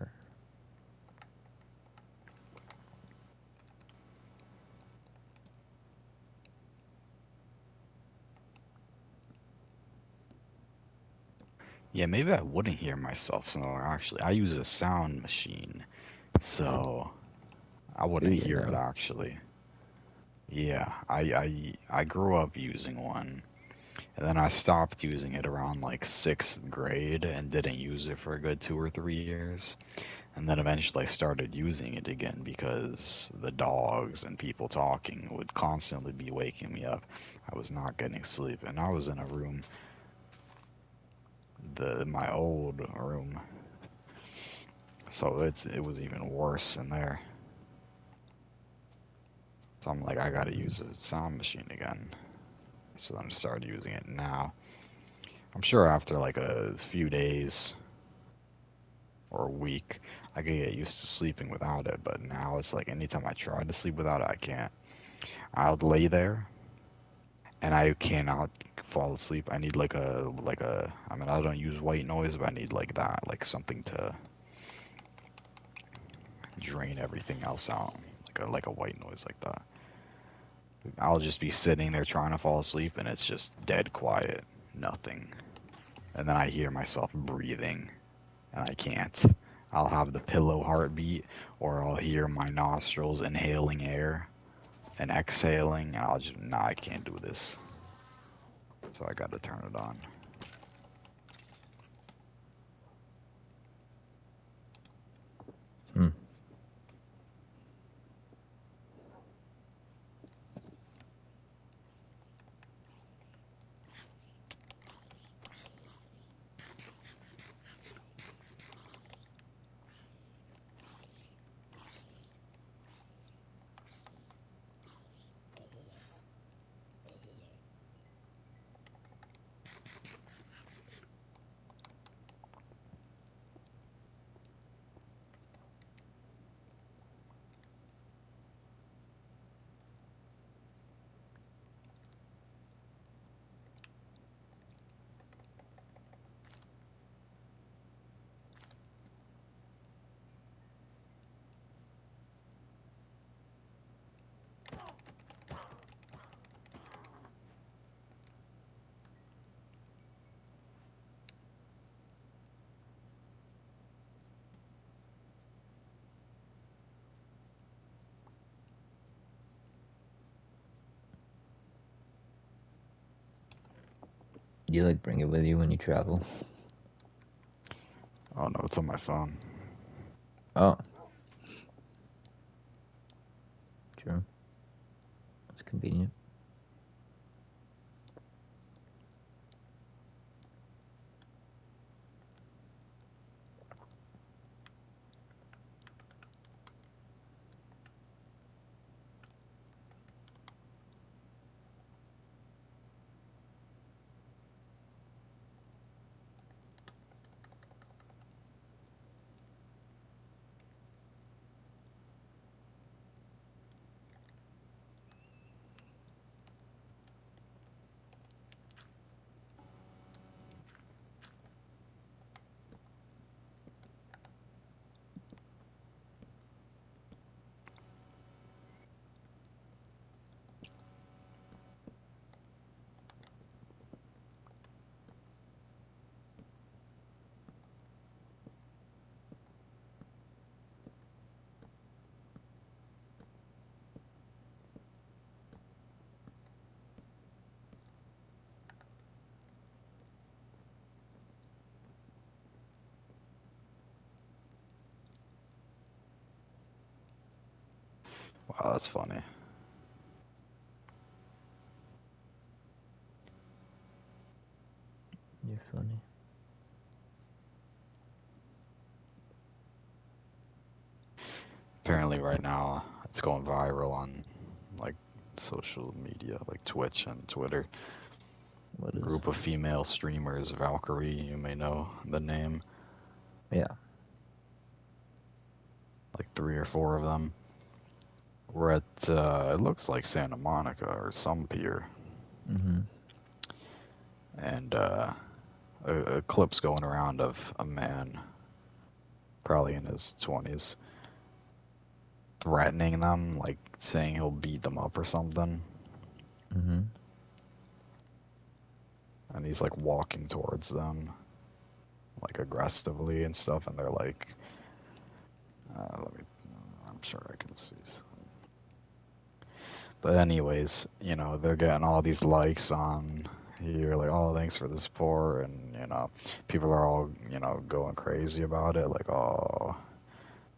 Yeah, maybe I wouldn't hear myself snoring. Actually, I use a sound machine, so I Do wouldn't you hear it know? actually. Yeah, I grew up using one, and then I stopped using it around like sixth grade and didn't use it for a good 2 or 3 years. And then eventually I started using it again because the dogs and people talking would constantly be waking me up. I was not getting sleep, and I was in a room, the my old room, so it was even worse in there. So I'm like, I gotta Mm. use a sound machine again. So then I started using it now. I'm sure after like a few days or a week, I could get used to sleeping without it. But now it's like anytime I try to sleep without it, I can't. I'll lay there and I cannot fall asleep. I need like a. I mean, I don't use white noise, but I need like that, like something to drain everything else out, like a white noise like that. I'll just be sitting there trying to fall asleep, and it's just dead quiet, nothing. And then I hear myself breathing, and I can't. I'll have the pillow heartbeat, or I'll hear my nostrils inhaling air and exhaling, and I'll just, nah, I can't do this. So I gotta turn it on. Hmm. Do you like bring it with you when you travel? Oh no, it's on my phone. Oh, true. That's convenient. Wow, that's funny. You're funny. Apparently, right now it's going viral on like social media, like Twitch and Twitter. What is? Group of female streamers, Valkyrie, you may know the name, Yeah. like three or four of them. We're at it looks like Santa Monica or some pier, Mm-hmm. and a clip's going around of a man, probably in his 20s, threatening them, like saying he'll beat them up or something, Mm-hmm. and he's like walking towards them. like aggressively and stuff, and they're like, let me, I'm sure I can see. But anyways, they're getting all these likes on here, like, oh, thanks for the support, and people are all going crazy about it, like, oh,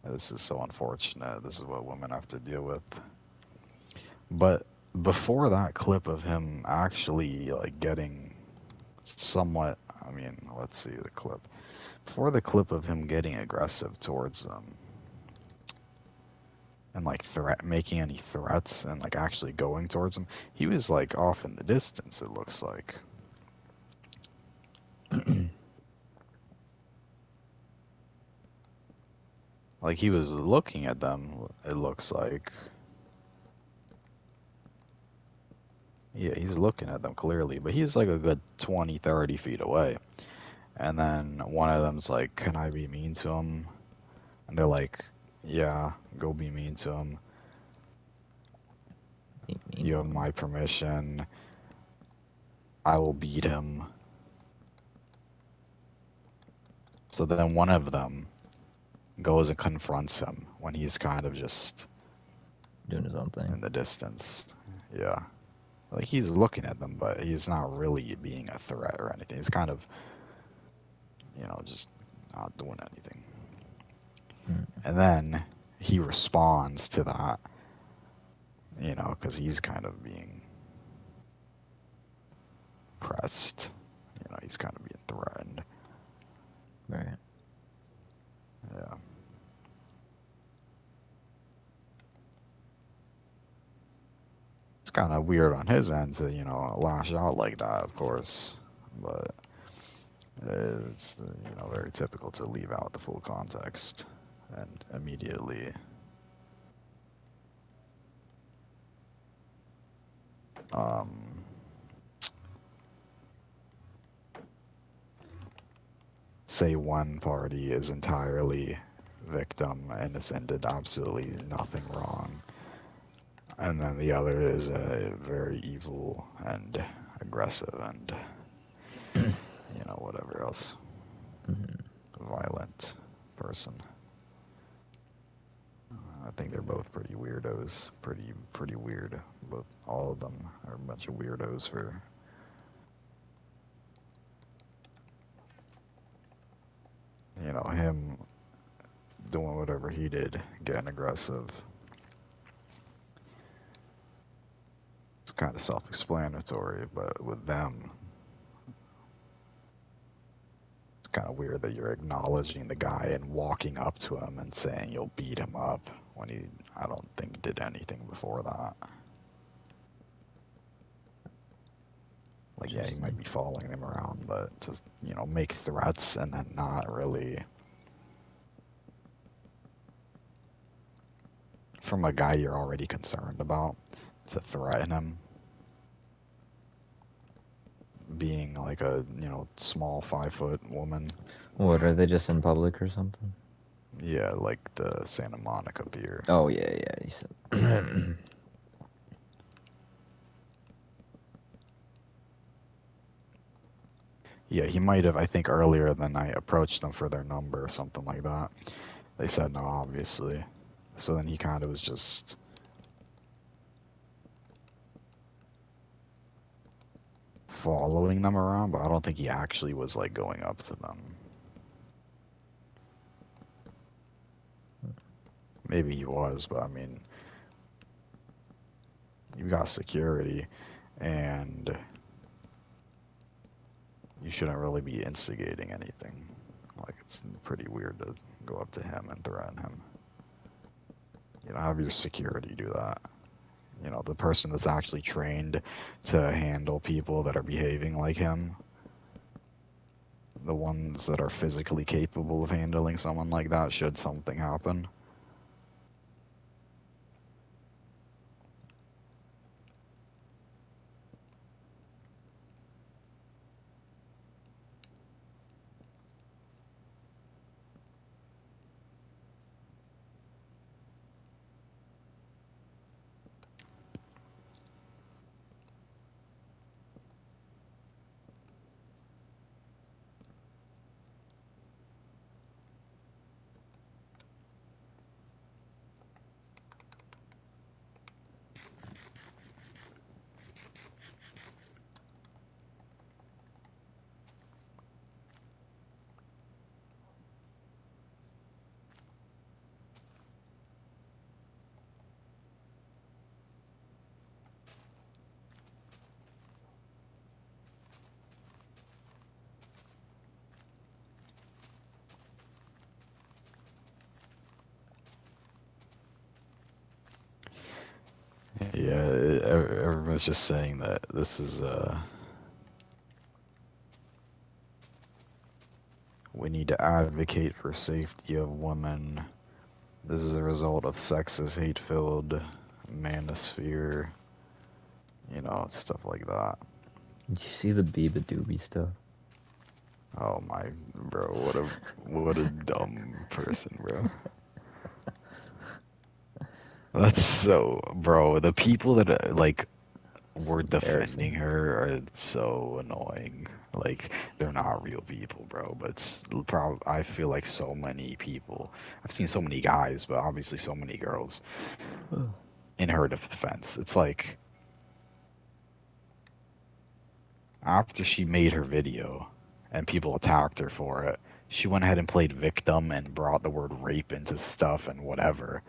this is so unfortunate. This is what women have to deal with. But before that clip of him actually like getting somewhat, I mean, let's see the clip. Before the clip of him getting aggressive towards them and like making any threats and like actually going towards them, he was like off in the distance, it looks like. Like he was looking at them, it looks like. Yeah, he's looking at them clearly, but he's like a good 20, 30 feet away. And then one of them's like, "Can I be mean to him?" And they're like, "Yeah, go be mean to him. You have my permission. I will beat him." So then one of them goes and confronts him when he's kind of just Doing his own thing. in the distance. Yeah. Like he's looking at them, but he's not really being a threat or anything. He's kind of, just not doing anything. Mm. And then he responds to that, because he's kind of being pressed. He's kind of being threatened. Right. Yeah. It's kind of weird on his end to, lash out like that, of course. But it's, very typical to leave out the full context and immediately um, say one party is entirely victim, innocent, did absolutely nothing wrong, and then the other is very evil and aggressive and whatever else, violent person. I think they're both pretty weirdos, pretty weird. Both, all of them are a bunch of weirdos for him doing whatever he did, getting aggressive. It's kind of self-explanatory, but with them, it's kind of weird that you're acknowledging the guy and walking up to him and saying you'll beat him up when he, I don't think, did anything before that. Like, yeah, he might be following him around, but just, make threats and then not really, from a guy you're already concerned about, to threaten him, being like a, small 5-foot woman. What, are they just in public or something? Yeah, like the Santa Monica pier. Oh, yeah, you said. Yeah, he might have, I think, earlier than I approached them for their number or something like that. They said no, obviously. So then he kind of was just following them around, but I don't think he actually was like going up to them. Maybe he was, but I mean, you've got security, and you shouldn't really be instigating anything. Like, it's pretty weird to go up to him and threaten him. Have your security do that. The person that's actually trained to handle people that are behaving like him, the ones that are physically capable of handling someone like that should something happen. everyone's just saying that this is we need to advocate for safety of women. This is a result of sexist, hate-filled manosphere, stuff like that. Did you see the Biba Doobie stuff? Oh my, bro, what a dumb person, bro. That's so, bro. The people that like It's were defending embarrassing. her are so annoying. Like they're not real people, bro. But I feel like so many people. I've seen so many guys, but obviously so many girls in her defense. It's like after she made her video and people attacked her for it, she went ahead and played victim and brought the word rape into stuff and whatever,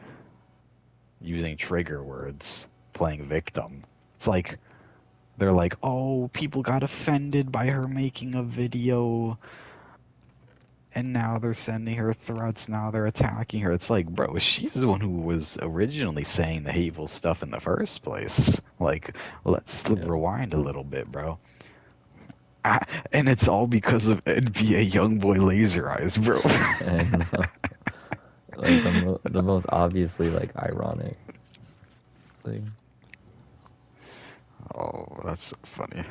using trigger words, playing victim. It's like they're like, oh, people got offended by her making a video, and now they're sending her threats, now they're attacking her. It's like, bro, she's the one who was originally saying the hateful stuff in the first place. Like, let's Yeah, rewind a little bit, bro. And it's all because of NBA YoungBoy Laser Eyes, bro. and like the most obviously like ironic thing. Oh, that's so funny.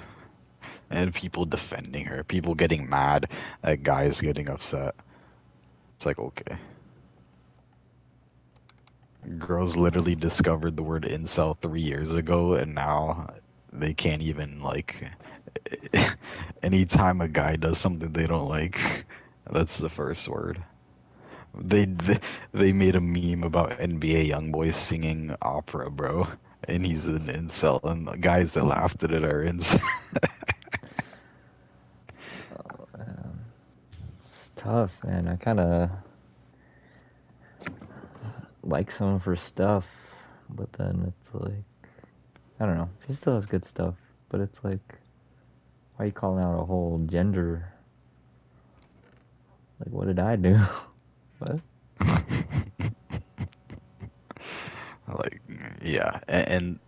And people defending her, people getting mad at guys getting upset. It's like, okay. Girls literally discovered the word incel 3 years ago, and now they can't even, like, anytime a guy does something they don't like, that's the first word. They made a meme about NBA YoungBoy singing opera, bro, and he's an incel, and the guys that laughed at it are incel. It's tough, man. I kind of like some of her stuff, but then it's like I don't know. She still has good stuff, but it's like why are you calling out a whole gender? Like, what did I do? What? Like, yeah, and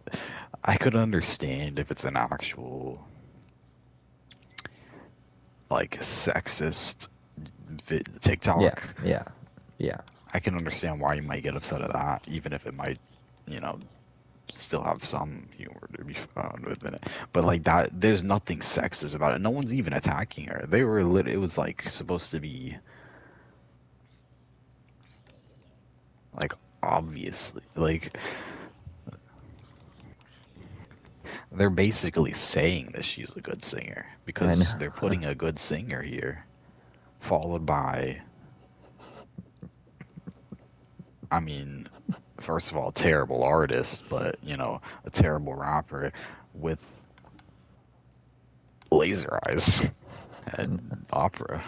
I could understand if it's an actual like sexist Yeah, TikTok. yeah, yeah. I can understand why you might get upset at that, even if it might, you know, still have some humor to be found within it. But like that, there's nothing sexist about it. No one's even attacking her. They were lit. It was like supposed to be like obviously like they're basically saying that she's a good singer I because know. they're putting a good singer here, followed by, I mean, first of all, a terrible artist, but a terrible rapper with laser eyes and opera.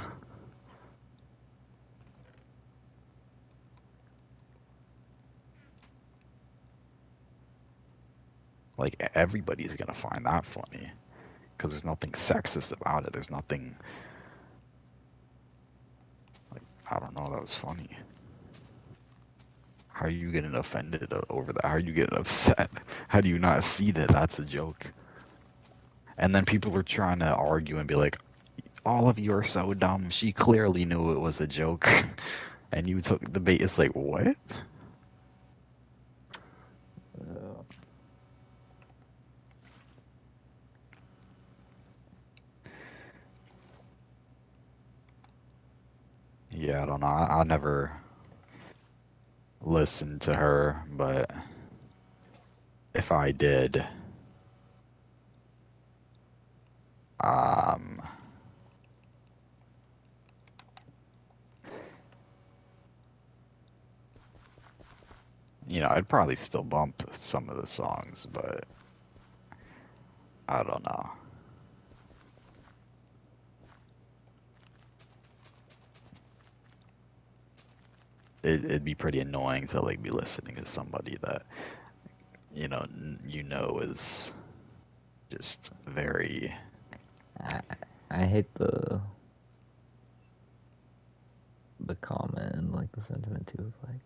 Like everybody's gonna find that funny because there's nothing sexist about it. There's nothing like I don't know. That was funny. How are you getting offended over that? How are you getting upset? How do you not see that that's a joke? And then people are trying to argue and be like, all of you are so dumb. She clearly knew it was a joke. And you took the bait. It's like, what? Yeah, I don't know. I never listened to her, but if I did, um, I'd probably still bump some of the songs, but I don't know. It'd be pretty annoying to like be listening to somebody that is just very. I I hate the comment and like the sentiment too of like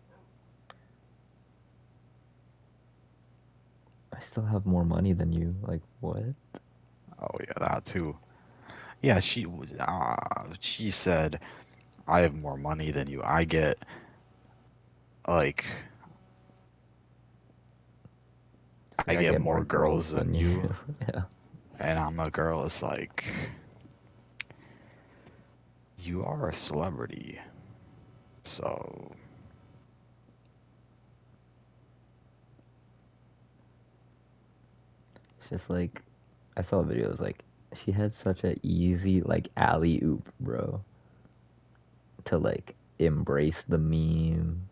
still have more money than you. Like, what? Oh yeah, that too. Yeah, she said I have more money than you. Like It's I like I get get more more girls girls than than you. you, Yeah. and I'm a girl. It's like you are a celebrity, so It's just like I saw a video. It was like she had such a easy like alley oop, bro, to like embrace the meme.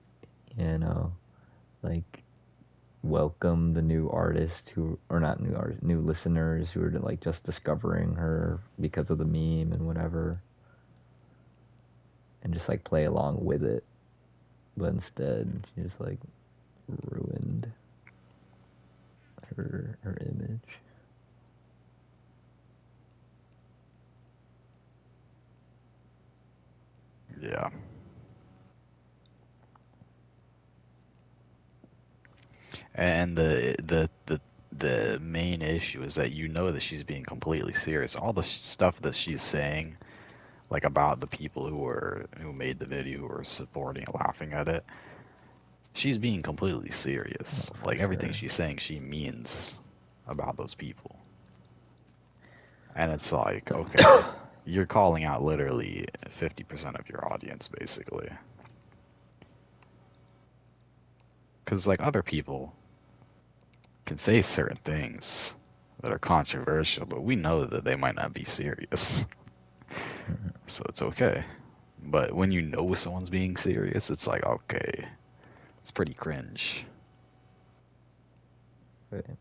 You know, like welcome the new artist who, or not new artists, new listeners who are like just discovering her because of the meme and whatever, and just like play along with it. But instead, she just like ruined her image. yeah. And the main issue is that you know that she's being completely serious. All the stuff that she's saying, like about the people who made the video, who were supporting and laughing at it, she's being completely serious. Oh, for Like everything sure. she's saying, she means about those people. And it's like, okay, you're calling out literally 50% of your audience, basically. Because like other people can say certain things that are controversial, but we know that they might not be serious. So it's okay. But when you know someone's being serious, it's like, okay, it's pretty cringe. Right.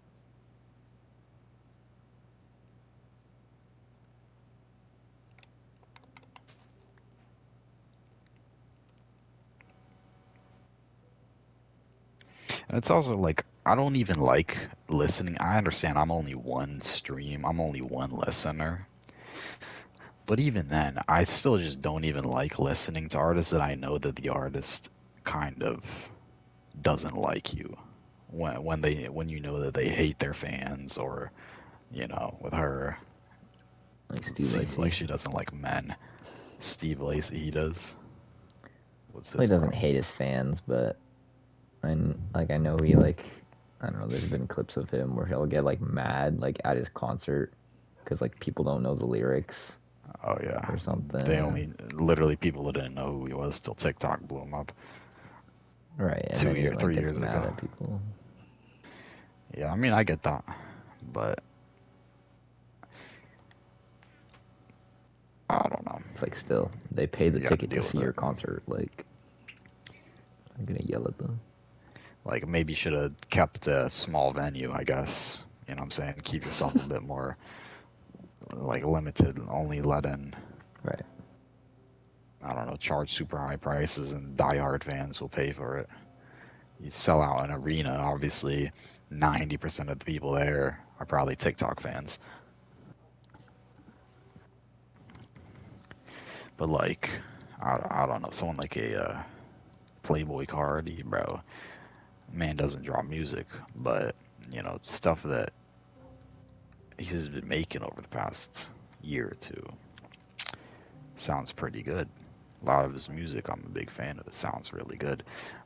And it's also like, I don't even like listening. I understand I'm only one stream, I'm only one listener. But even then, I still just don't even like listening to artists that I know that the artist kind of doesn't like you. When you know that they hate their fans, or with her, Like it Steve seems like Lacy. she doesn't like men. Steve Lacy, he does. What's Well, he his doesn't problem? hate his fans, but I know he like, I don't know. There's been clips of him where he'll get like mad like at his concert because like people don't know the lyrics Oh yeah, or they something. only literally people that didn't know who he was till TikTok blew him up Right, and two then he year, like three gets years mad ago. at people. Yeah, I mean I get that, but I don't know. It's like still they pay the You got to ticket to deal see with it. your concert. Like I'm gonna yell at them. Like maybe you should have kept a small venue, I guess. You know what I'm saying? Keep yourself a bit more like limited, only let in, Right. I don't know, charge super high prices and diehard fans will pay for it. You sell out an arena, obviously 90% of the people there are probably TikTok fans. But like, I don't know, someone like a Playboy Cardi, bro, man doesn't drop music, but stuff that he's been making over the past year or two sounds pretty good. A lot of his music, I'm a big fan of. It sounds really good.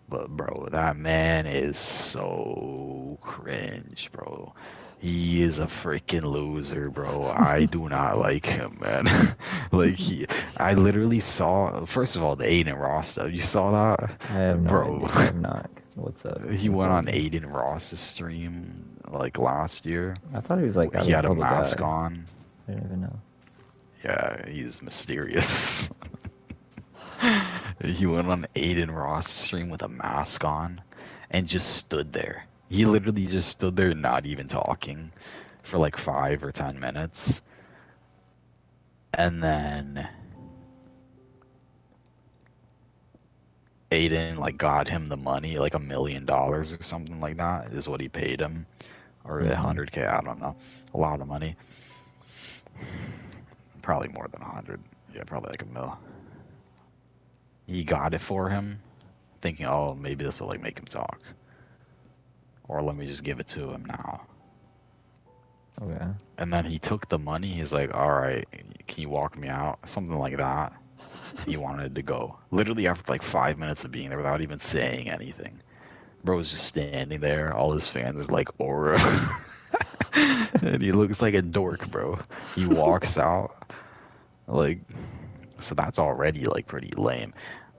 But bro, that man is so cringe, bro. He is a freaking loser, bro. I do not like him, man. like I literally saw. First of all, the Aiden Ross stuff. You saw that, I have no bro? idea. I have not. What's up? He What's went up on with him? Aiden Ross's stream like last year. I thought he was like out He of the had a public mask eye. on. I didn't even know. Yeah, he's mysterious. He went on Aiden Ross stream with a mask on and just stood there. He literally just stood there not even talking for like 5 or 10 minutes. And then Aiden like got him the money, like $1 million or something like that is what he paid him. Or a Mm-hmm. 100K, I don't know. A lot of money. Probably more than 100. Yeah, probably like a mil. He got it for him, thinking, oh, maybe this will like make him talk. Or let me just give it to him now. Okay. And then he took the money. He's like, "All right, can you walk me out?" Something like that. And he wanted to go. Literally after like 5 minutes of being there without even saying anything. Bro was just standing there. All his fans is like aura. And he looks like a dork, bro. He walks out. Like, so that's already like pretty lame.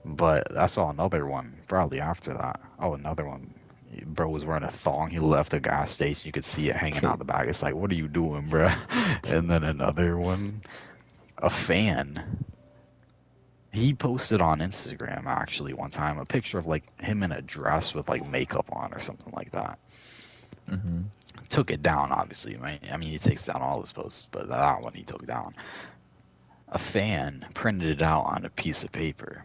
But I saw another one probably after that. Oh, another one. Bro was wearing a thong. He left the gas station. You could see it hanging out the back. It's like, what are you doing, bro? And then another one, a fan. He posted on Instagram actually one time a picture of like him in a dress with like makeup on or something like that. Mm-hmm. Took it down, obviously, right? I mean, he takes down all his posts, but that one he took down. A fan printed it out on a piece of paper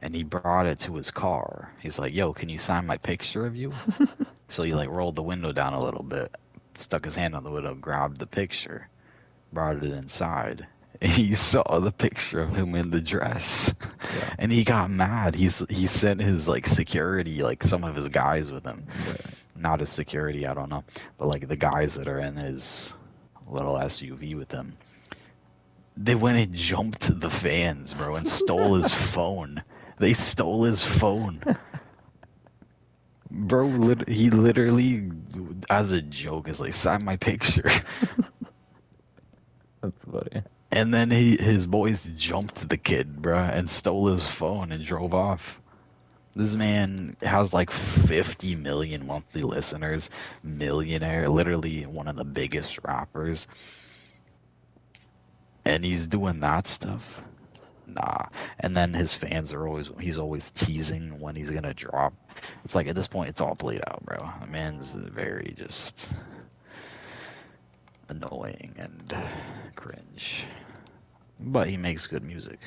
and he brought it to his car. He's like, "Yo, can you sign my picture of you?" So he like rolled the window down a little bit, stuck his hand on the window, grabbed the picture, brought it inside. And he saw the picture of him in the dress, Yeah. and he got mad. He sent his like security, like some of his guys with him, Right. not his security, I don't know, but like the guys that are in his little SUV with him. They went and jumped the fans, bro, and stole his phone. They stole his phone. Bro, he literally, as a joke, is like, sign my picture. That's funny. And then his boys jumped the kid, bruh, and stole his phone and drove off. This man has like 50 million monthly listeners, millionaire, literally one of the biggest rappers, and he's doing that stuff. Nah. And then his fans are he's always teasing when he's gonna drop. It's like at this point, it's all played out, bro. The man's very just annoying and cringe. But he makes good music.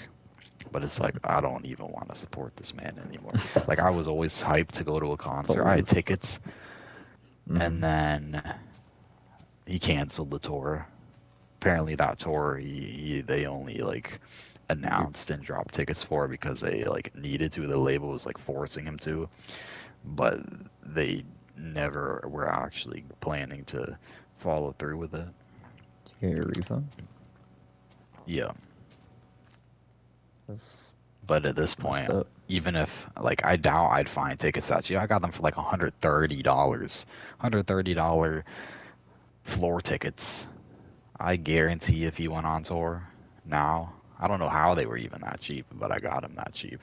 But it's like I don't even want to support this man anymore. Like I was always hyped to go to a concert. I had Suppose. tickets, Mm-hmm. and then he canceled the tour. Apparently, that tour they only like You announced and dropped tickets for because they like needed to. The label was like forcing him to, but they never were actually planning to follow through with it. get your refund? Yeah, That's but at this messed point, up. even if like I doubt I'd find tickets that cheap. I got them for like $130, $130 floor tickets. I guarantee if he went on tour now, I don't know how they were even that cheap, but I got them that cheap.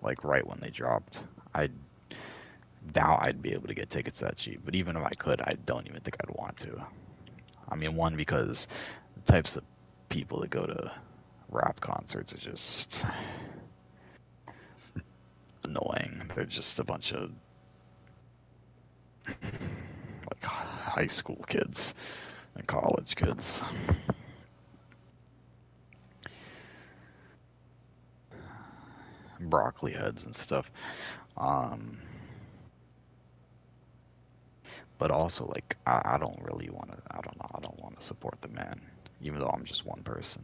Like right when they dropped. I doubt I'd be able to get tickets that cheap, but even if I could, I don't even think I'd want to. I mean, one because the types of people that go to rap concerts are just annoying. They're just a bunch of like high school kids and college kids. Broccoli heads and stuff. Um, but also like I don't really want to. I don't know. I don't want to support the man, even though I'm just one person.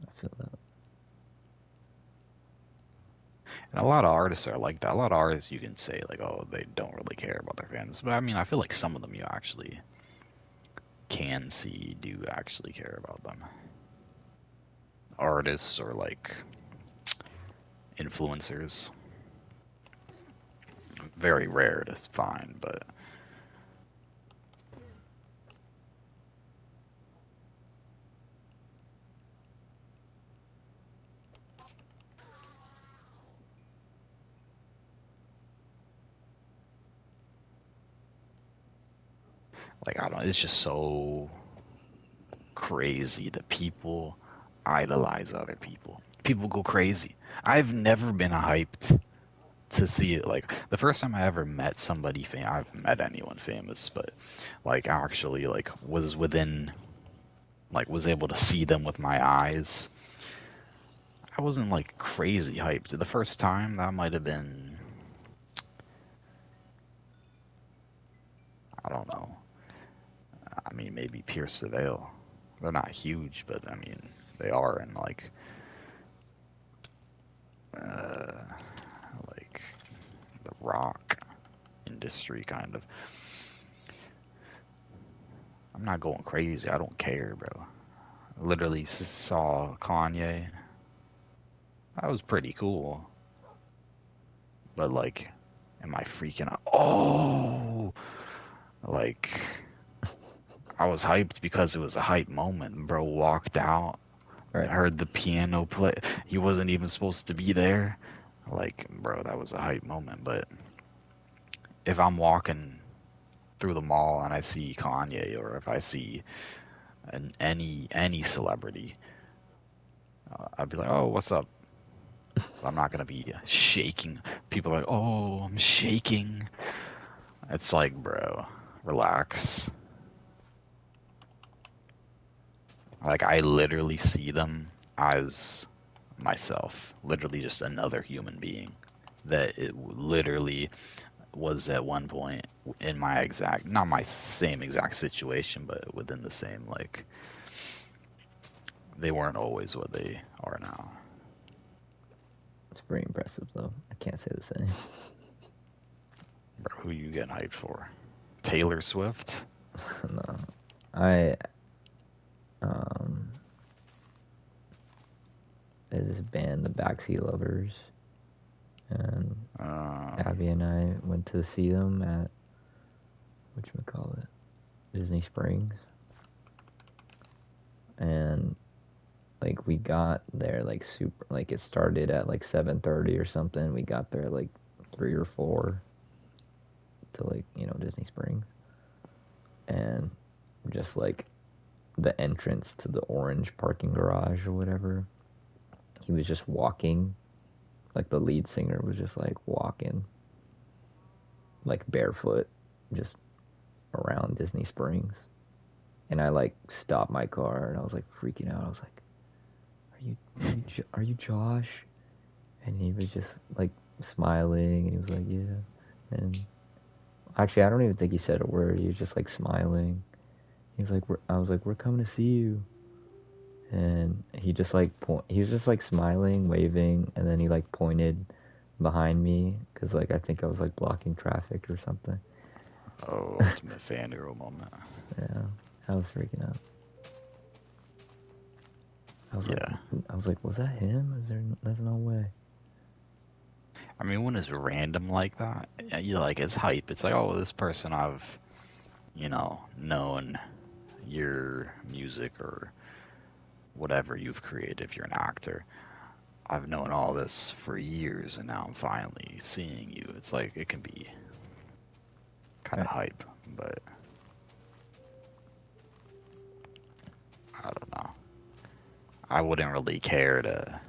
I feel that. And a lot of artists are like that. A lot of artists you can say like, oh, they don't really care about their fans, but I mean, I feel like some of them you actually can see do actually care about them. Artists or like influencers. Very rare to find, but like I don't. It's just so crazy that people idolize other people. People go crazy. I've never been hyped to see it. Like the first time I ever met somebody famous, I've met anyone famous, but like actually like was within like was able to see them with my eyes. I wasn't like crazy hyped. The first time that might have been, I don't know. I mean maybe Pierce the Veil. They're not huge, but I mean they are in like uh, like the rock industry, kind of. I'm not going crazy. I don't care, bro. I literally saw Kanye. That was pretty cool. But like, am I freaking out? Oh, like I was hyped because it was a hype moment. Bro walked out, Right. heard the piano play. He wasn't even supposed to be there. Like, bro, that was a hype moment. But if I'm walking through the mall and I see Kanye, or if I see any celebrity, I'd be like, "Oh, what's up?" I'm not gonna be shaking. People are like, "Oh, I'm shaking." It's like, bro, relax. Like I literally see them as myself, literally just another human being that it literally was at one point in my exact, not my same exact situation, but within the same, like, they weren't always what they are now. It's pretty impressive, though. I can't say the same. Bro, who you getting hyped for? Taylor Swift? No. I, um, there's this band, the Backseat Lovers, and Um, Abby and I went to see them at, whatchamacallit, Disney Springs. And, like, we got there, like, super, like, it started at, like, 7:30 or something. We got there, like, 3 or 4 to, like, Disney Springs. And just, like, the entrance to the orange parking garage or whatever, he was just walking. Like, the lead singer was just, like, walking, like, barefoot, just around Disney Springs. And I, like, stopped my car and I was, like, freaking out. I was like, are you Josh? And he was just, like, smiling, and he was like, yeah. And actually, I don't even think he said a word. He was just, like, smiling. I was like, we're coming to see you. And he just, like, he was just, like, smiling, waving, and then he, like, pointed behind me, because, like, I think I was, like, blocking traffic or something. oh, ultimate fangirl moment. Yeah, I was freaking out. I was like, Yeah. was that him? There's no way. I mean, when it's random like that, you like it's hype. It's like, oh, this person I've, known your music or whatever you've created if you're an actor. I've known all this for years and now I'm finally seeing you. It's like it can be kind of Right. hype, but I don't know. I wouldn't really care to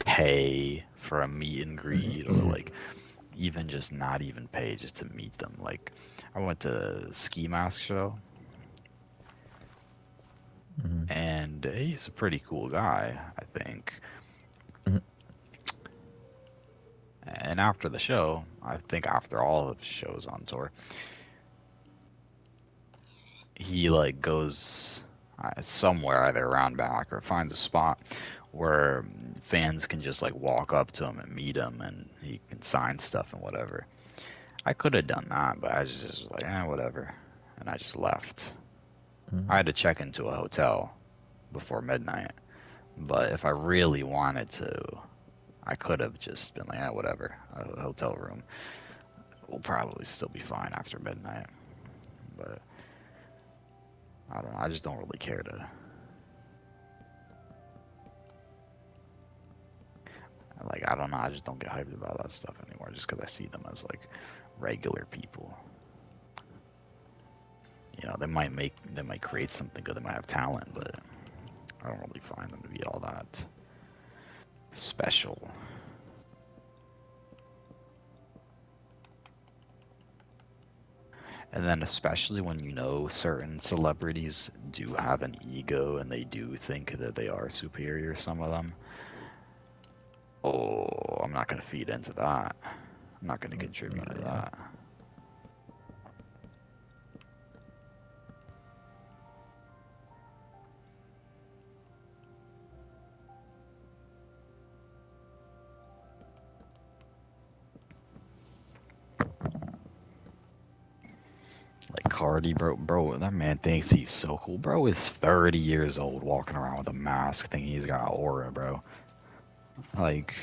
pay for a meet and greet or like even just not even pay just to meet them. Like I went to Ski Mask show Mm-hmm. and he's a pretty cool guy, I think. Mm-hmm. And after the show, I think after all of the shows on tour, he like goes somewhere either around back or finds a spot where fans can just like walk up to him and meet him and he can sign stuff and whatever. I could have done that, but I just was like, whatever. And I just left. I Mm-hmm. had to check into a hotel before midnight, but if I really wanted to, I could have just been like, whatever. A hotel room will probably still be fine after midnight, but I don't know. I just don't really care to. Like, I don't know. I just don't get hyped about that stuff anymore just because I see them as like regular people. They might create something good. They might have talent, but I don't really find them to be all that special. And then especially when certain celebrities do have an ego and they do think that they are superior, some of them. Oh, I'm not gonna feed into that. I'm not gonna contribute to Yeah. that. Cardi, bro, that man thinks he's so cool. Bro is 30 years old, walking around with a mask, thinking he's got aura, bro. Like,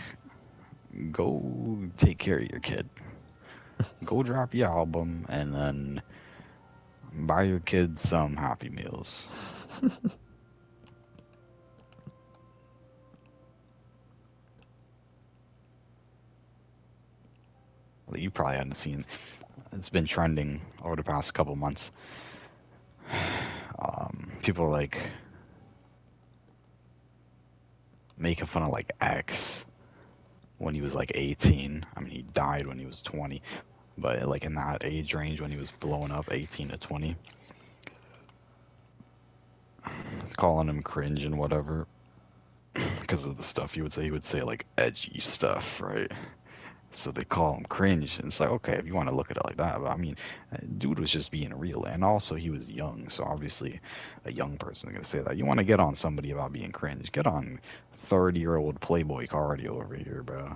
go take care of your kid. Go drop your album, and then buy your kids some Happy Meals. You probably haven't seen. It's been trending over the past couple months. People are like making fun of like X when he was like 18. I mean, he died when he was 20, but like in that age range when he was blowing up, 18 to 20, calling him cringe and whatever because of the stuff he would say. He would say like edgy stuff, right? So they call him cringe, and it's like, okay, if you want to look at it like that, but I mean, dude was just being real, and also he was young, so obviously a young person is gonna say that. You want to get on somebody about being cringe, get on 30-year-old Playboy Cardi over here, bro,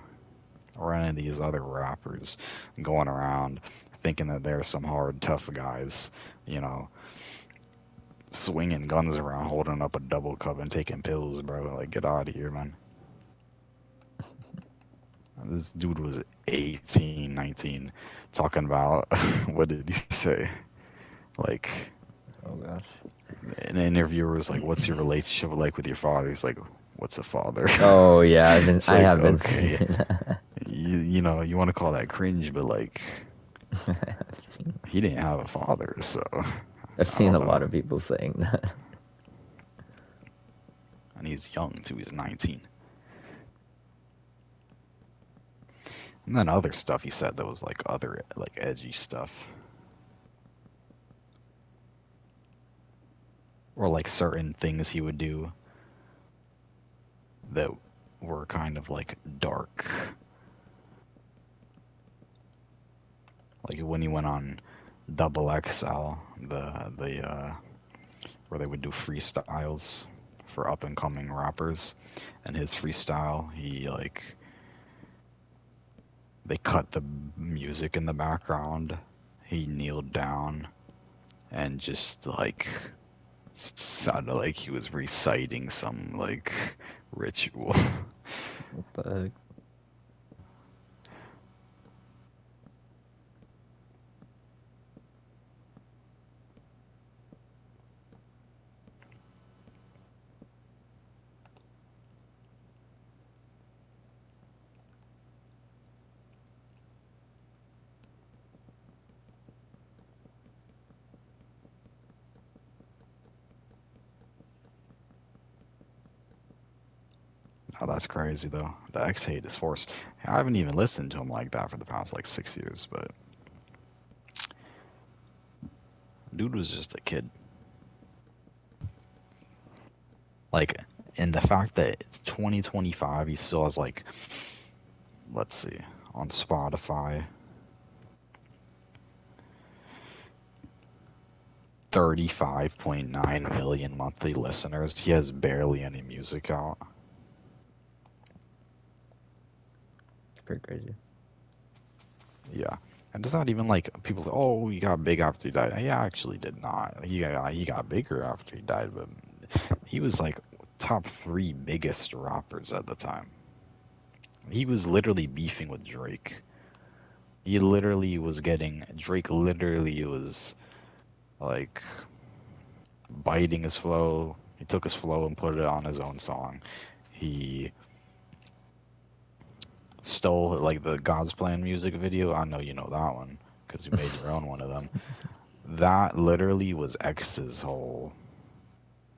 or any of these other rappers going around thinking that they're some hard, tough guys, you know, swinging guns around, holding up a double cup and taking pills, bro. Like, get out of here, man. This dude was 18, 19, talking about, what did he say? Like, Oh gosh. an interviewer was like, "What's your relationship like with your father?" He's like, "What's a father?" Oh yeah, It's I like, have been seeing okay, that. you know, you want to call that cringe, but like, he didn't have a father, so I've I seen don't a know. lot of people saying that. And he's young too. He's 19. And then other stuff he said that was like other like edgy stuff, or like certain things he would do that were kind of like dark. Like when he went on Double XL, the where they would do freestyles for up and coming rappers, and his freestyle, he like they cut the music in the background. He kneeled down and just like sounded like he was reciting some like ritual. What the heck? Oh, that's crazy though. The X hate is forced. I haven't even listened to him like that for the past like 6 years, but dude was just a kid. Like, and the fact that it's 2025, he still has like, let's see, on Spotify, 35.9 million monthly listeners. He has barely any music out. It's pretty crazy. Yeah. And it's not even like people say, oh, he got big after he died. He actually did not. He got bigger after he died, but he was like top three biggest rappers at the time. He was literally beefing with Drake. He literally was getting Drake literally was like biting his flow. He took his flow and put it on his own song. He stole like the God's Plan music video. I know you know that one because you made your own one of them. That literally was X's whole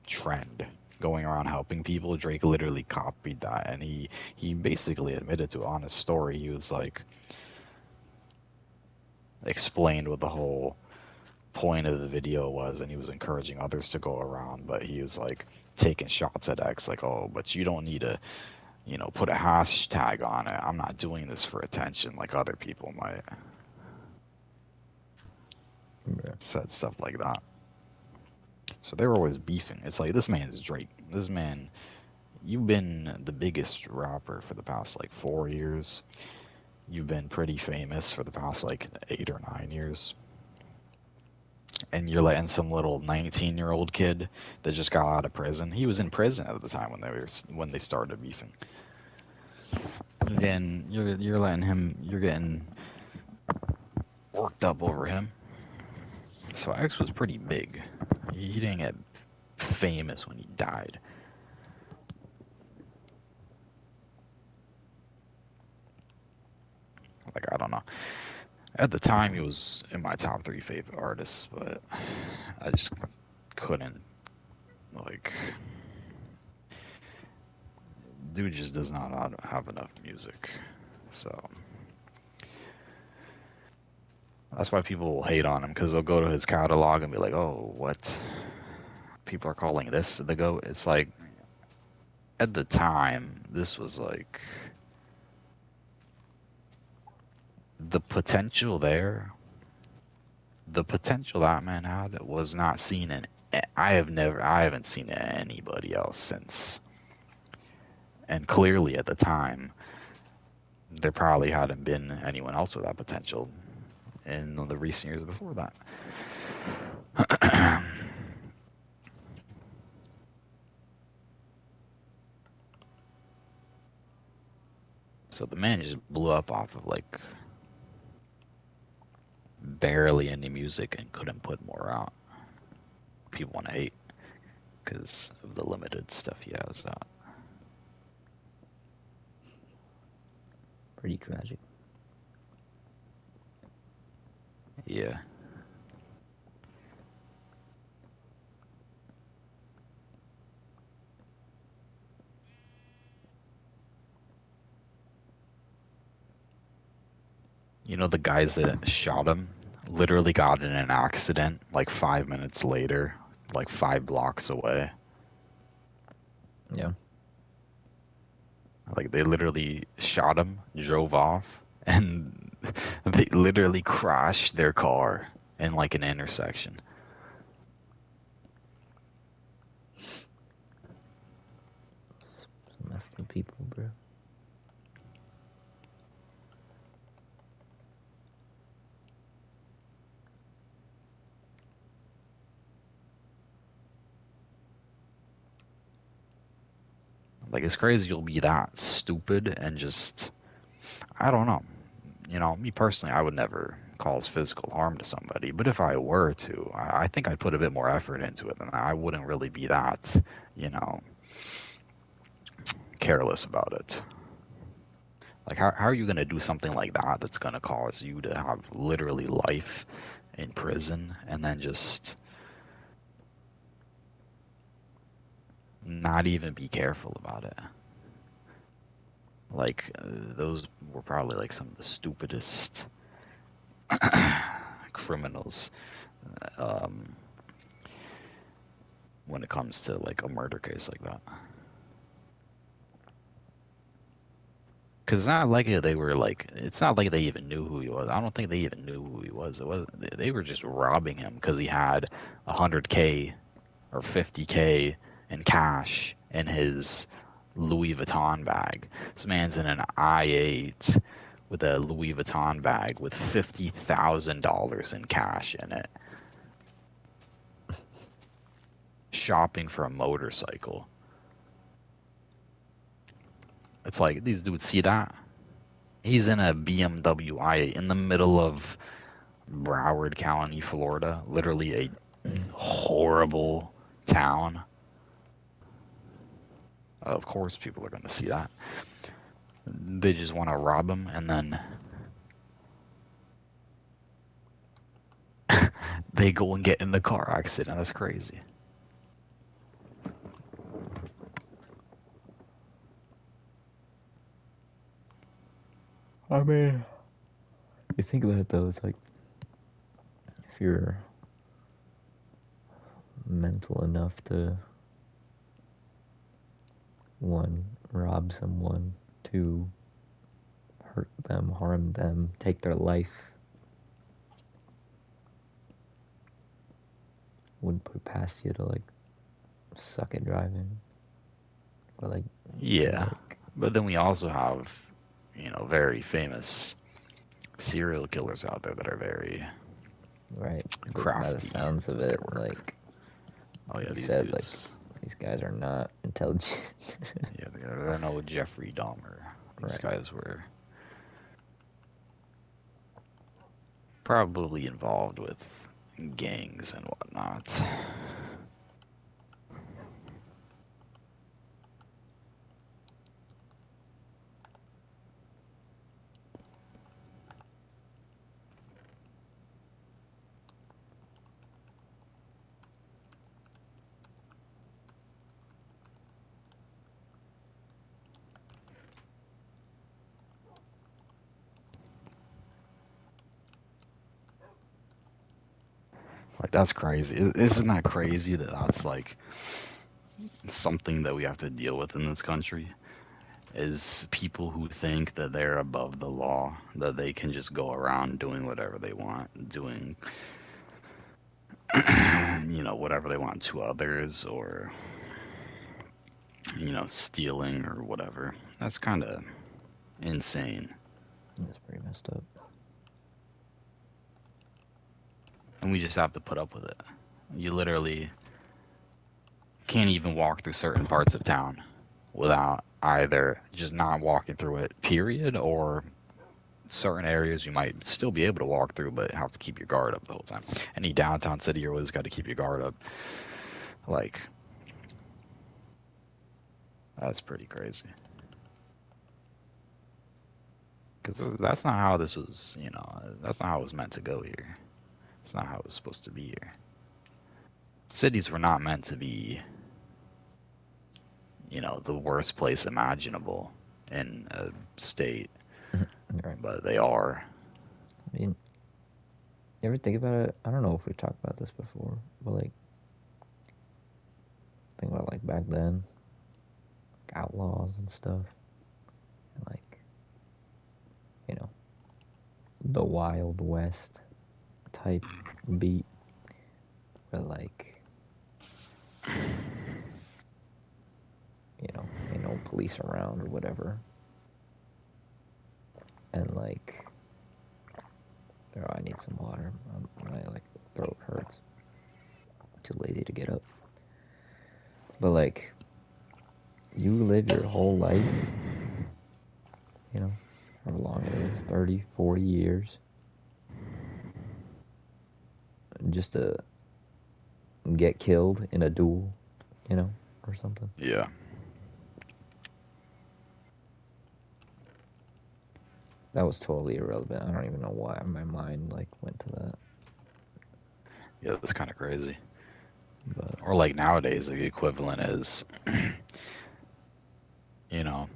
trend going around helping people. Drake literally copied that, and he basically admitted to it on his story. He was like explained what the whole point of the video was, and he was encouraging others to go around, but he was like taking shots at X like, oh, but you don't need to, you know, put a hashtag on it. I'm not doing this for attention like other people might. Yeah. Said stuff like that. So they were always beefing. It's like, this man's Drake. This man, you've been the biggest rapper for the past like 4 years. You've been pretty famous for the past like 8 or 9 years. and you're letting some little 19-year-old kid that just got out of prison. He was in prison at the time when they started beefing. Again, you're letting him. You're getting worked up over him. So X was pretty big. He didn't get famous when he died. Like, I don't know. At the time, he was in my top three favorite artists, but I just couldn't. Like, dude just does not have enough music. So that's why people will hate on him, because they'll go to his catalog and be like, "Oh, what? People are calling this the GOAT?" It's like, at the time, this was like the potential there. The potential that man had was not seen in. I haven't seen anybody else since. And clearly, at the time, there probably hadn't been anyone else with that potential in the recent years before that. So the man just blew up off of like barely any music and couldn't put more out. People want to hate because of the limited stuff he has out. Pretty tragic. Yeah. You know, the guys that shot him literally got in an accident like 5 minutes later, like 5 blocks away. Yeah. Like they literally shot him, drove off, and they literally crashed their car in like an intersection. Some messed up people, bro. Like it's crazy you'll be that stupid and just I don't know. You know, me personally, I would never cause physical harm to somebody, but if I were to, I think I'd put a bit more effort into it, and I wouldn't really be that, you know, careless about it. Like, how are you going to do something like that that's going to cause you to have literally life in prison and then just not even be careful about it? Like, those were probably like some of the stupidest criminals um, when it comes to like a murder case like that. Because it's not like they were like, it's not like they even knew who he was. I don't think they even knew who he was. It was they were just robbing him because he had 100K or 50K in cash in his Louis Vuitton bag. This man's in an I-8 with a Louis Vuitton bag with $50,000 in cash in it, shopping for a motorcycle. It's like these dudes see that. He's in a BMW i8 in the middle of Broward County, Florida, literally a horrible town. Of course, people are going to see that. They just want to rob him, and then they go and get in the car accident. That's crazy. I mean, you think about it though, it's like if you're mental enough to one, rob someone, two, hurt them, harm them, take their life, wouldn't put it past you to like suck at driving or like Yeah, like but then we also have, very famous serial killers out there that are very Right. But by the crafty sounds of with their it, work. like Oh yeah, he these said, like dudes. these guys are not intelligent. Yeah, they're no Jeffrey Dahmer. These Right. guys were probably involved with gangs and whatnot. Like that's crazy. Isn't that crazy that that's like something that we have to deal with in this country? Is people who think that they're above the law, that they can just go around doing whatever they want, doing whatever they want to others, or stealing or whatever. That's kind of insane. That's pretty messed up. And we just have to put up with it. You literally can't even walk through certain parts of town without either just not walking through it, period, or certain areas you might still be able to walk through, but have to keep your guard up the whole time. Any downtown city, you always got to keep your guard up. Like, that's pretty crazy. Because that's not how this was, that's not how it was meant to go here. It's not how it was supposed to be here. Cities were not meant to be, the worst place imaginable in a state, Right. but they are. I mean, you ever think about it? I don't know if we talked about this before, but like, think about like back then, like outlaws and stuff, and like, you know, the Wild West type beat, where like, ain't no police around or whatever, and like, oh, I need some water. My like throat hurts. Too lazy to get up. But like, you live your whole life, however long it is, 30, 40 years, just to get killed in a duel, or something. Yeah. That was totally irrelevant. I don't even know why my mind like went to that. Yeah, that's kind of crazy. But Or like nowadays, the equivalent is,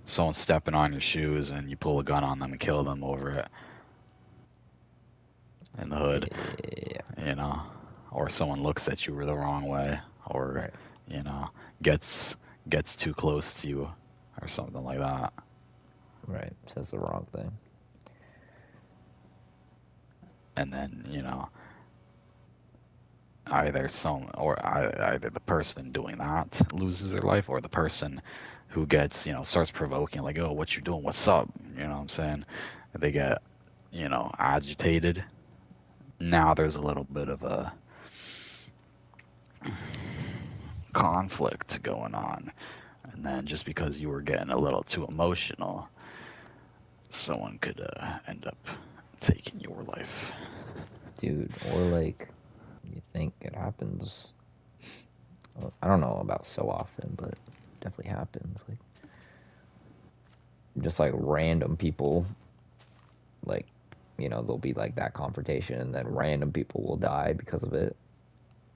someone stepping on your shoes and you pull a gun on them and kill them over it in the hood, yeah, you know, or someone looks at you the wrong way, or right, you know, gets gets too close to you, or something like that. right. Says the wrong thing. And then either the person doing that loses their life, or the person who gets starts provoking, like, oh, what you doing, what's up, what I'm saying, they get agitated. Now there's a little bit of a conflict going on, and then just because you were getting a little too emotional, someone could end up taking your life. Dude, or like, you think it happens. I don't know about so often, but it definitely happens. Like, just like random people, like, there'll be like that confrontation, and then random people will die because of it.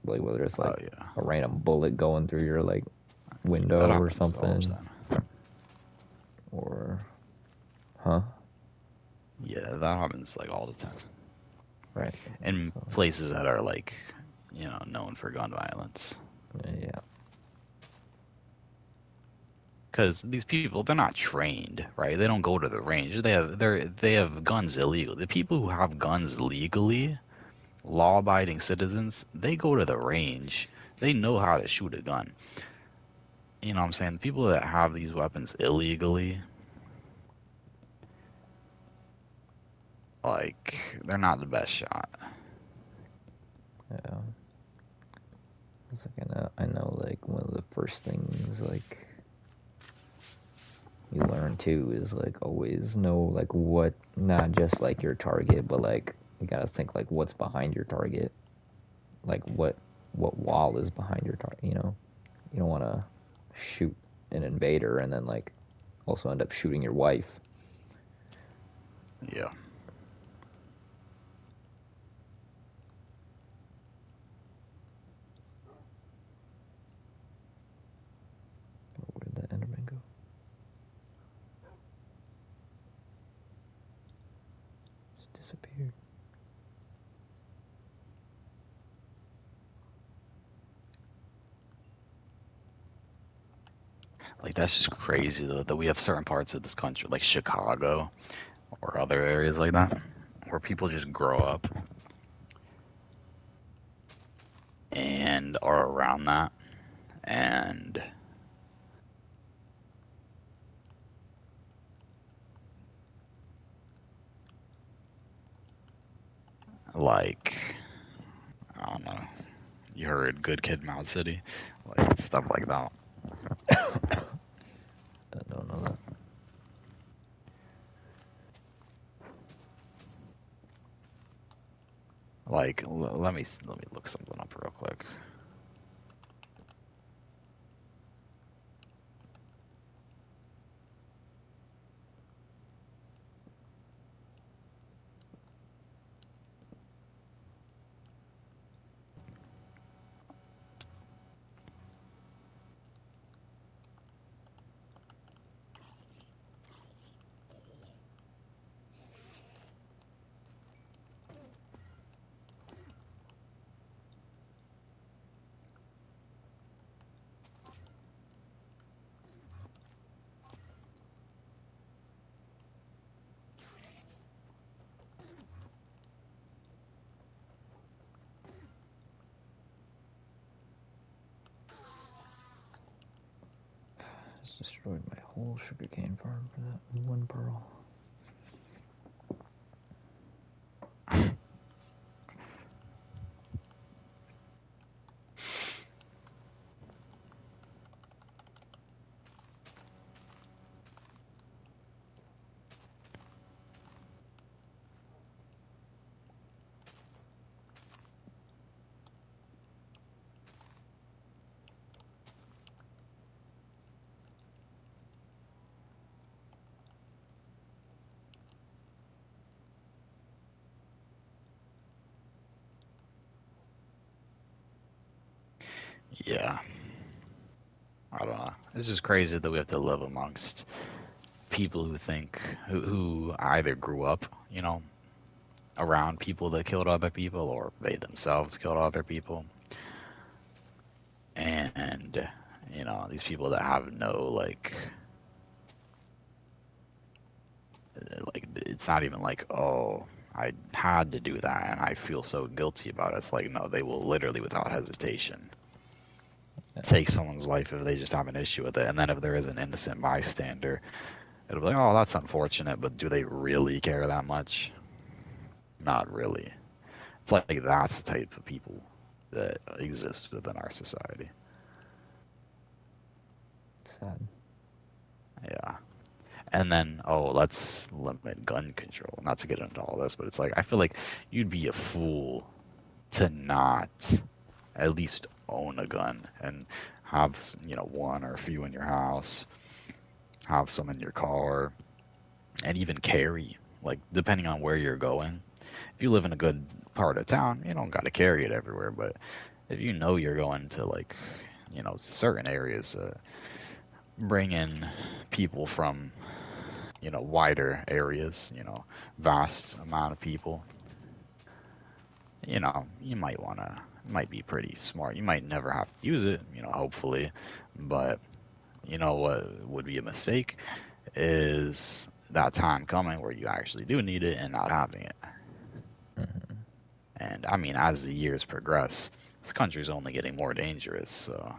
Like, whether it's Oh like yeah, a random bullet going through your like that window or happens all the something, time. or, huh? Yeah, that happens like all the time Right. in So, places that are like known for gun violence. yeah. Because these people, they're not trained, right? They don't go to the range. They have guns illegal. The people who have guns legally, law-abiding citizens, they go to the range. They know how to shoot a gun. You know what I'm saying? The people that have these weapons illegally, like, they're not the best shot. Yeah. It's like I know like one of the first things like you learn too is like always know like what, not just like your target, but like you gotta think like what's behind your target, like what wall is behind your target. You don't want to shoot an invader and then like also end up shooting your wife. Yeah. Where did that Enderman go? Just disappeared. Like that's just crazy though that we have certain parts of this country, like Chicago or other areas like that, where people just grow up and are around that, and like I don't know. You heard Good Kid, Mad City, like stuff like that. I don't know that. Like let me look something up real quick. Just destroyed my whole sugarcane farm for that one pearl. Yeah, I don't know. It's just crazy that we have to live amongst people who think who either grew up, around people that killed other people, or they themselves killed other people, and these people that have no like it's not even like, oh, I had to do that and I feel so guilty about it. It's like, no, they will literally without hesitation Yeah. take someone's life if they just have an issue with it. And then if there is an innocent bystander, it'll be like, oh, that's unfortunate, but do they really care that much? Not really. It's like that's the type of people that exist within our society. Sad. Yeah. And then, oh, let's limit gun control. Not to get into all this, but it's like I feel like you'd be a fool to not at least own a gun and have one or a few in your house, have some in your car, and even carry. Like depending on where you're going. If you live in a good part of town, you don't got to carry it everywhere. But if you know you're going to like certain areas, bring in people from wider areas, vast amount of people, you might wanna, might be pretty smart. You might never have to use it, hopefully, but what would be a mistake is that time coming where you actually do need it and not having it. Mm-hmm. And I mean, as the years progress, this country's only getting more dangerous. So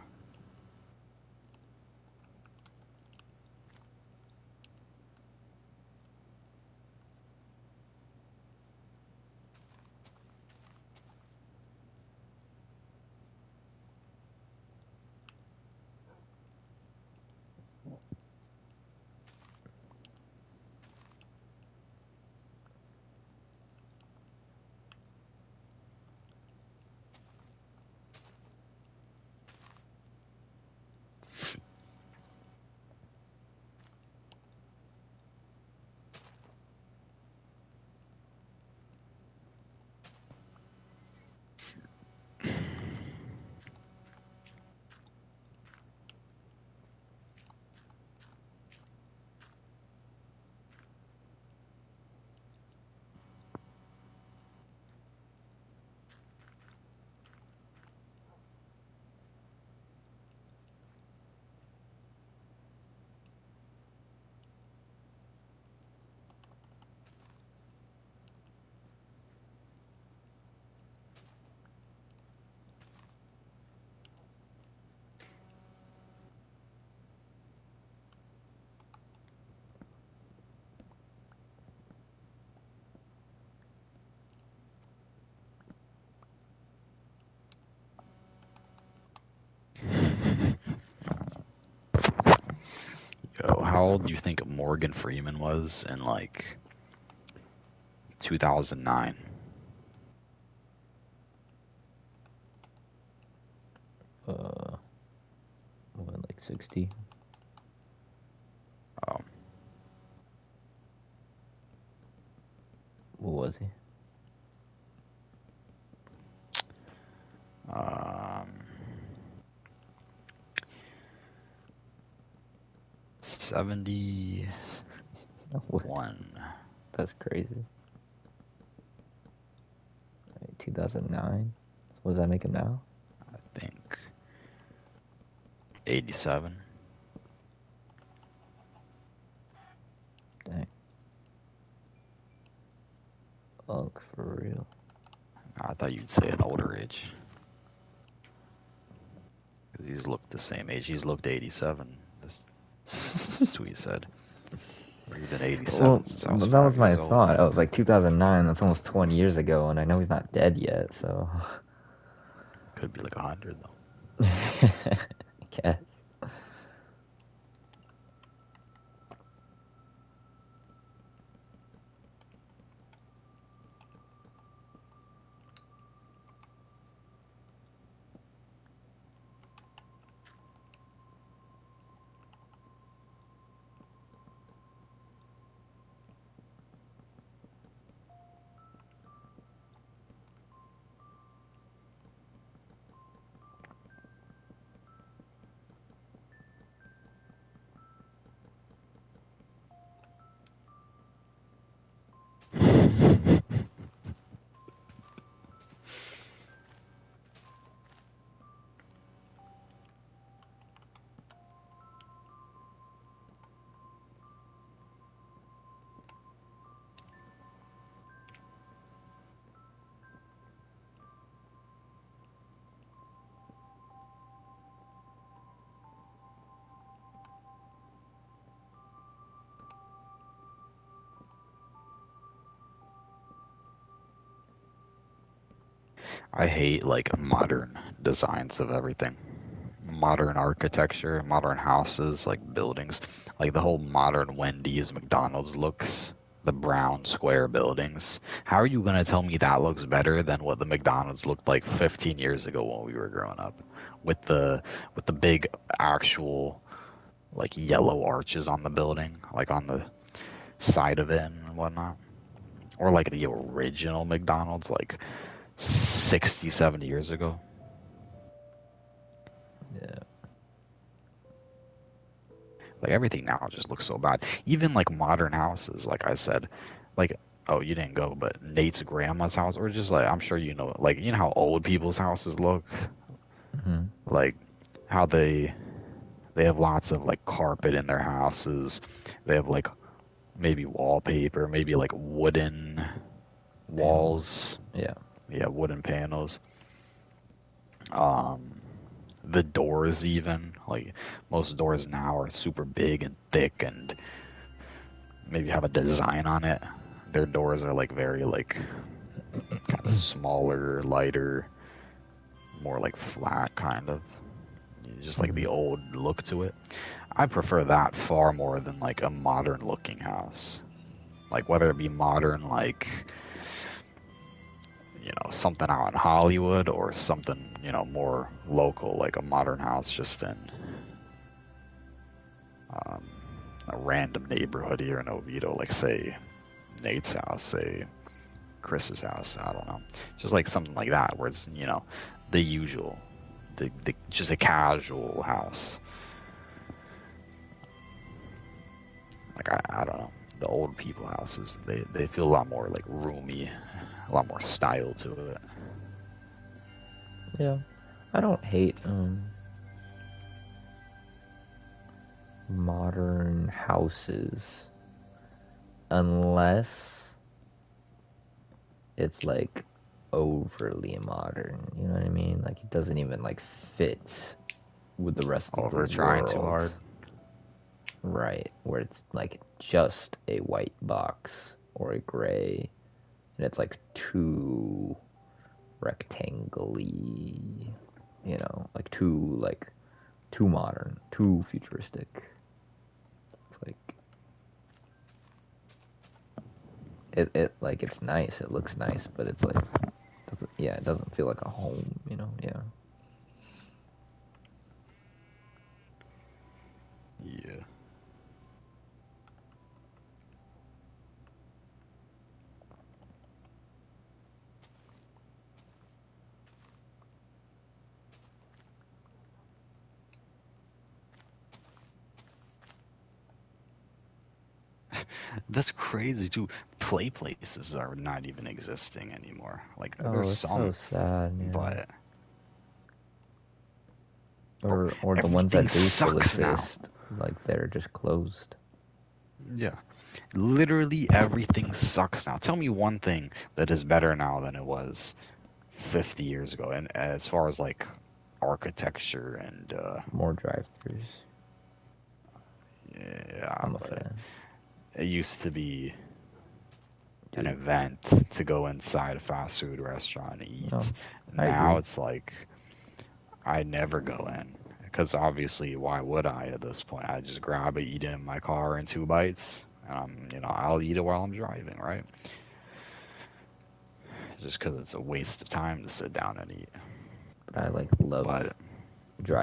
how old do you think Morgan Freeman was in like 2009? Uh, what, like 60? Oh, What was he? um, 71. What? That's crazy. 2009. What does that make him now? I think 87. Dang. Ugh, for real. I thought you'd say an older age. 'Cause he's looked the same age. He's looked 87. This tweet said. Or even 87 Well, since I was that was 5 my years old. thought. I was like 2009. That's almost 20 years ago, and I know he's not dead yet. So, Could be like 100 though. I guess. I hate like modern designs of everything. Modern architecture, modern houses, like buildings, like the whole modern Wendy's, McDonald's looks, the brown square buildings. How are you gonna tell me that looks better than what the McDonald's looked like 15 years ago when we were growing up? With the big actual like yellow arches on the building, like on the side of it and whatnot. Or like the original McDonald's, like 60, 70 years ago. Yeah. Like everything now just looks so bad. Even like modern houses, like I said, like oh you didn't go, but Nate's grandma's house, or just like I'm sure you know, like you know how old people's houses look, Hmm. like how they have lots of like carpet in their houses. They have like maybe wallpaper, maybe like wooden Panels. walls. Yeah. Yeah, wooden panels. Um, the doors even like most doors now are super big and thick and maybe have a design on it. Their doors are like very like kind of smaller, lighter, more like flat kind of. Just like Hmm. the old look to it. I prefer that far more than like a modern looking house. Like whether it be modern like something out in Hollywood or something more local like a modern house just in um, a random neighborhood here in Oviedo, like say Nate's house, say Chris's house. I don't know, just like something like that where it's the usual, the just a casual house. Like I don't know, the old people houses they feel a lot more like roomy, a lot more style to it. Yeah. I don't hate modern houses unless it's like overly modern. You know what I mean? Like it doesn't even like fit with the rest of the Over trying too world. hard. Right, where it's like just a white box or a gray, and it's like too rectangly, like too modern, too futuristic. It's like it like it's nice. It looks nice, but it's like doesn't yeah, it doesn't feel like a home, you know? Yeah. Yeah. That's crazy too. Play places are not even existing anymore. Like there's Oh, it's so some, sad, yeah. but bro, Or the ones everything that do still sucks now. exist, like they're just closed. Yeah. Literally everything sucks now. Tell me one thing that is better now than it was 50 years ago. And as far as like architecture and More drive-throughs. yeah, I'm a but fan. it used to be an Dude, event to go inside a fast food restaurant and no, eat. I Now agree. it's like I never go in because obviously, why would I at this point? I just grab it, eat it in my car in 2 bites. I'll eat it while I'm driving, right? Just because it's a waste of time to sit down and eat. But I like love But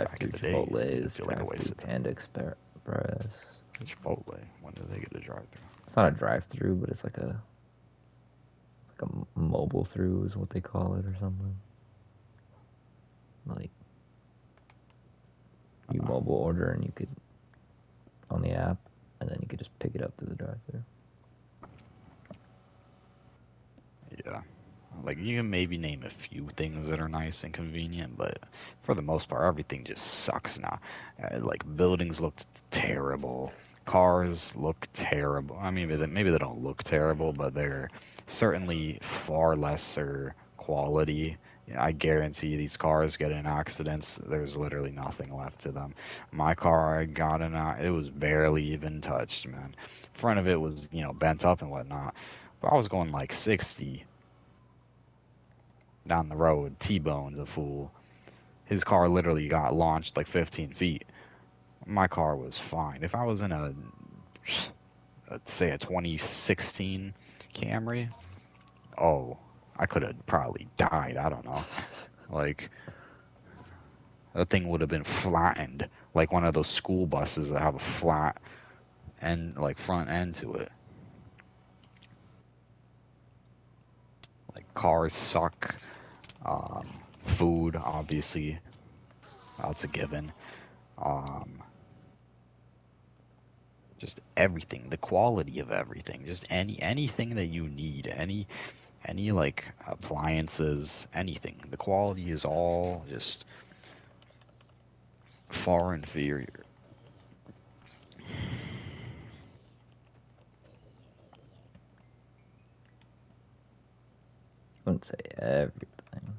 back in drive-through the day, it didn't Chipotle's, feel like a waste drive-through of time. Panda Express. Chipotle, when did they get a drive-through? It's not a drive-through, but it's like a mobile through is what they call it or something. Like you Uh, mobile order and you could on the app, and then you could just pick it up to the drive-through. yeah. Like you can maybe name a few things that are nice and convenient, but for the most part, everything just sucks now. Like buildings look terrible, cars look terrible. I mean, maybe they don't look terrible, but they're certainly far lesser quality. Yeah, I guarantee these cars get in accidents. There's literally nothing left to them. My car, I got in, it was barely even touched, man. Front of it was, bent up and whatnot, but I was going like 60 down the road, T-boned the fool. His car literally got launched like 15 feet. My car was fine. If I was in say a 2016 Camry, oh, I could have probably died. I don't know. Like that thing would have been flattened, like one of those school buses that have a flat end, like front end to it. Like cars suck. Food, obviously, that's a given. Um, just everything, the quality of everything, just anything that you need, any like appliances, anything. The quality is all just far inferior. I wouldn't say everything.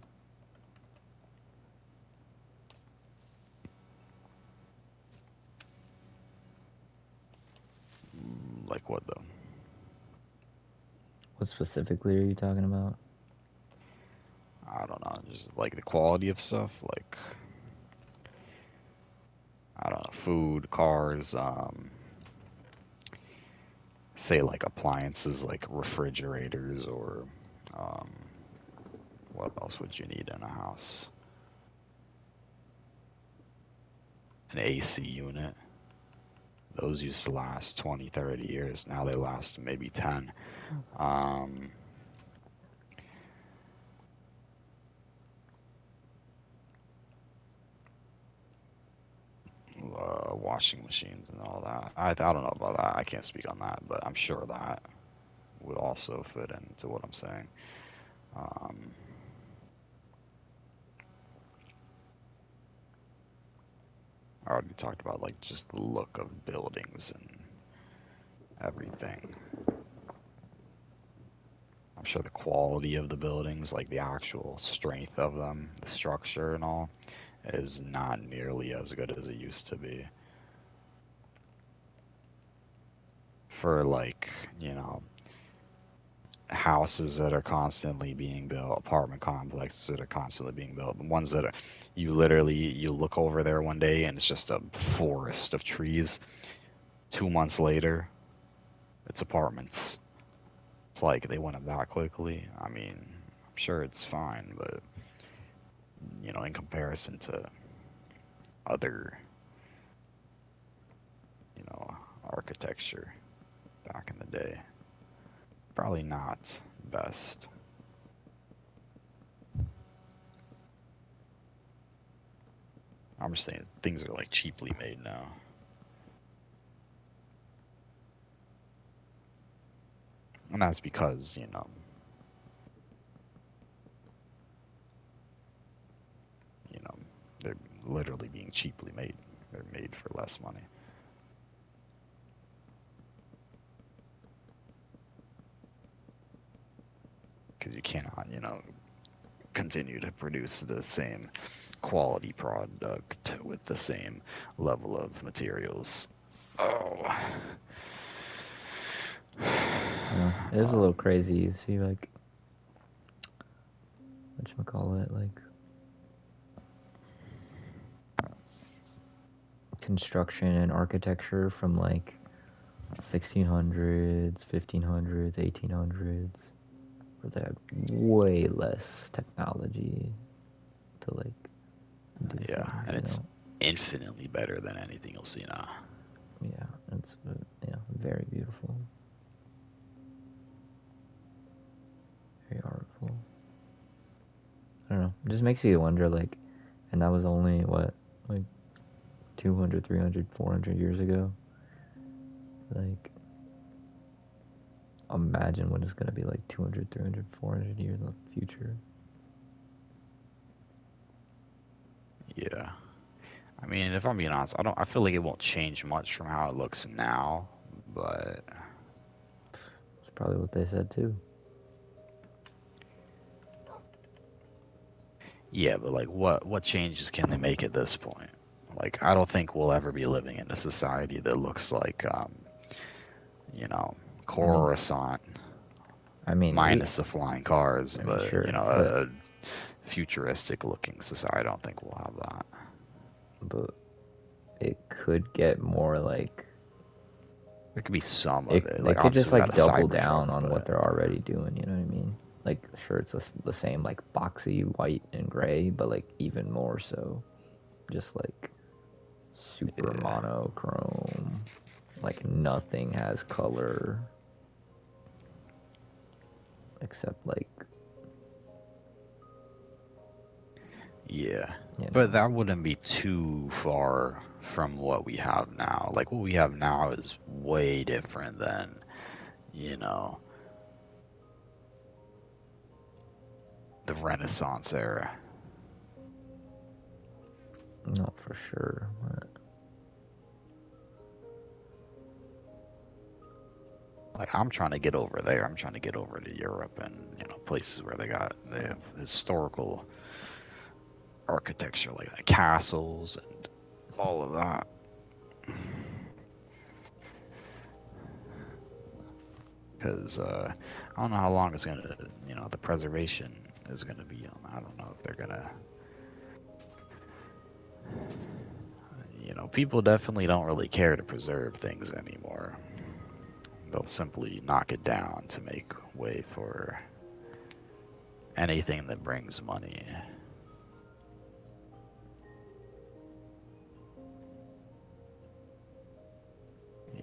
Like what though? What specifically are you talking about? I don't know, just like the quality of stuff, like I don't know, food, cars, say like appliances like refrigerators or um, what else would you need in a house? An AC unit. Those used to last 20, 30 years. Now they last maybe 10. Um, Washing machines and all that. I don't know about that. I can't speak on that, but I'm sure that would also fit into what I'm saying. Um, I already talked about like just the look of buildings and everything. I'm sure the quality of the buildings, like the actual strength of them, the structure and all, is not nearly as good as it used to be. For like, you know, houses that are constantly being built, apartment complexes that are constantly being built, the ones that are you literally you look over there one day and it's just a forest of trees. 2 months later, it's apartments. It's like they went up that quickly. I mean, I'm sure it's fine, but in comparison to other, you know, architecture back in the day, probably not best. I'm just saying things are like cheaply made now. And that's because, you know, they're literally being cheaply made. They're made for less money. Because you cannot, continue to produce the same quality product with the same level of materials. Oh. It is a little crazy. You see, like, whatchamacallit, like, construction and architecture from, like, 1600s, 1500s, 1800s, where they had way less technology to, like, do Yeah, things, and it's infinitely better than anything you'll see now. Yeah, it's very beautiful, very artful. I don't know. It just makes you wonder, like, and that was only what, like 200, 300, 400 years ago. Like, imagine what it's gonna be like 200, 300, 400 years in the future. Yeah. I mean, if I'm being honest, I feel like it won't change much from how it looks now, but It's probably what they said too. yeah, but like what changes can they make at this point? Like I don't think we'll ever be living in a society that looks like you know, I mean, Coruscant I mean, we, minus the flying cars, I mean, but sure, a futuristic looking society. I don't think we'll have that. but it could get more like There could be some of it. it. They Like could obviously just we got like a double Cybertruck, down on what but they're already doing. You know what I mean? Like, sure, it's the same like boxy white and gray, but like even more so, just like super yeah. monochrome. Like nothing has color except like, Yeah. you But know. that wouldn't be too far from what we have now. Like what we have now is way different than, you know, the Renaissance era. Not for sure. But Like I'm trying to get over there. I'm trying to get over to Europe and, places where they have historical architecture like castles and all of that. Because I don't know how long it's gonna, the preservation is gonna be on. I don't know if they're gonna, people definitely don't really care to preserve things anymore. They'll simply knock it down to make way for anything that brings money.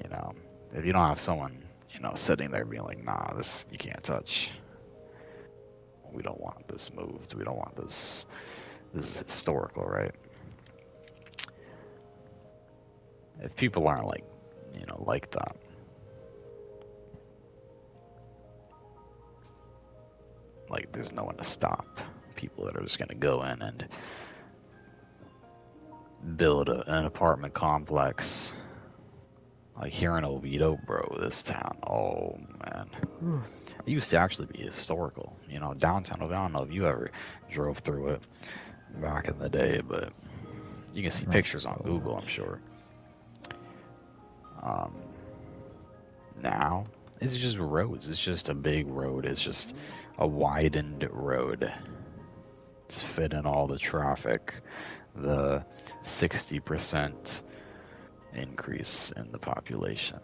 You know, if you don't have someone, sitting there being like, nah, this you can't touch. We don't want this moved. We don't want this. This is historical, right? If people aren't like that, like there's no one to stop people that are just gonna go in and build an apartment complex. Like here in Oviedo, bro, this town. Oh man, it used to actually be historical. Downtown Oviedo. I don't know if you ever drove through it back in the day, but you can see not pictures on so Google, I'm much. sure. Um, Now it's just roads. It's just a big road. It's just a widened road. It's fit in all the traffic. The 60% increase in the population.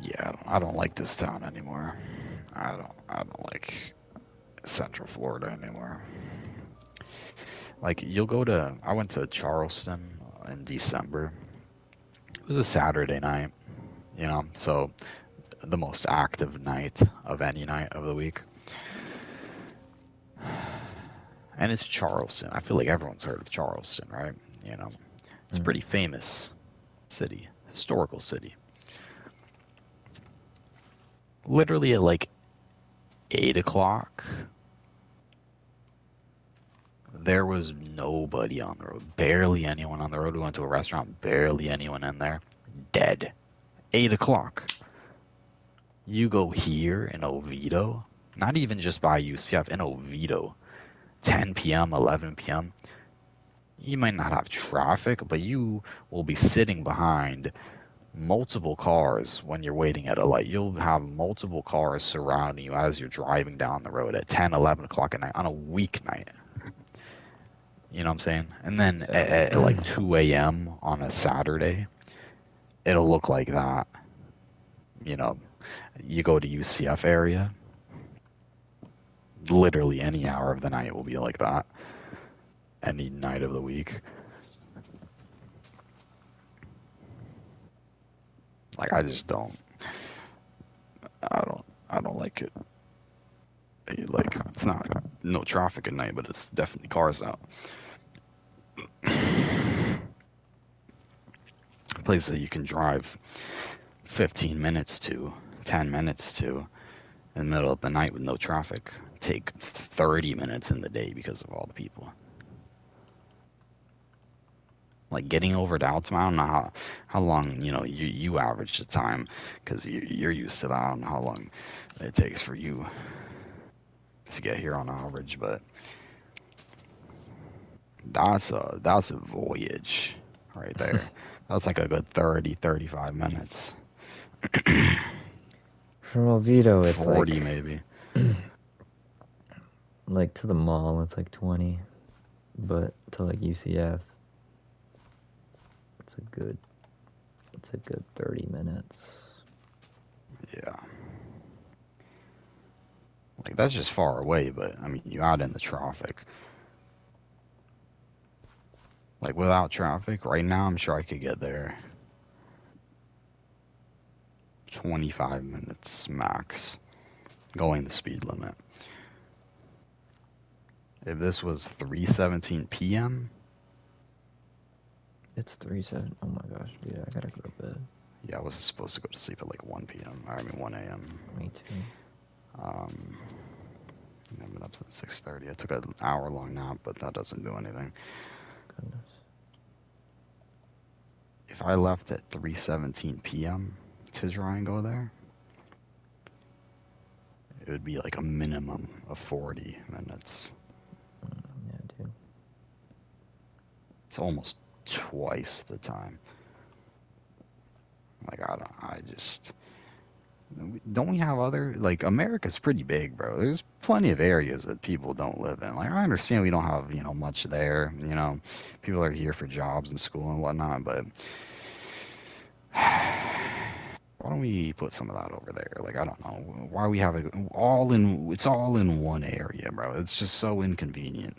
Yeah, I don't like this town anymore. I don't like Central Florida anymore. Like you'll go to I went to Charleston in December. It was a Saturday night, so the most active night of any night of the week. And it's Charleston. I feel like everyone's heard of Charleston, right? You know, it's a Mm. pretty famous city, historical city. Literally at like 8 o'clock, there was nobody on the road. Barely anyone on the road. We went to a restaurant, barely anyone in there. Dead. 8 o'clock. You go here in Oviedo, not even just by UCF, in Oviedo, 10 p.m., 11 p.m. You might not have traffic, but you will be sitting behind multiple cars when you're waiting at a light. You'll have multiple cars surrounding you as you're driving down the road at 10, 11 o'clock at night on a weeknight. You know what I'm saying? And then at like 2 a.m. on a Saturday, it'll look like that. You know, you go to UCF area, literally any hour of the night will be like that. Any night of the week. Like I just don't. I don't like it. Like it's not no traffic at night, but it's definitely cars out. A place that you can drive 15 minutes to, 10 minutes to, in the middle of the night with no traffic. Take 30 minutes in the day because of all the people. Like getting over to Altamont, I don't know how long you average the time because you're used to that. I don't know how long it takes for you to get here on average, but that's a voyage right there. That's like a good 30-35 minutes. From Oviedo, it's 40 maybe. like to the mall, it's like 20, but to like UCF, it's a good, it's a good 30 minutes. Yeah. Like that's just far away, but I mean you add in the traffic. Like without traffic, right now I'm sure I could get there 25 minutes max, going the speed limit. If this was 3:17 p.m., It's 3-7. Oh my gosh, dude, I gotta go to bed. yeah, I was supposed to go to sleep at like 1 p.m. I mean 1 a.m. Me too. Um, I've been up since 6:30. I took an hour-long nap, but that doesn't do anything. Goodness. If I left at 3:17 p.m. to try and go there, it would be like a minimum of 40 minutes. Yeah, dude. It's almost twice the time. Like I just don't we have other like America's pretty big, bro. There's plenty of areas that people don't live in. Like I understand we don't have much there. People are here for jobs and school and whatnot, but why don't we put some of that over there? Like I don't know why we have it all in. It's all in one area, bro. It's just so inconvenient.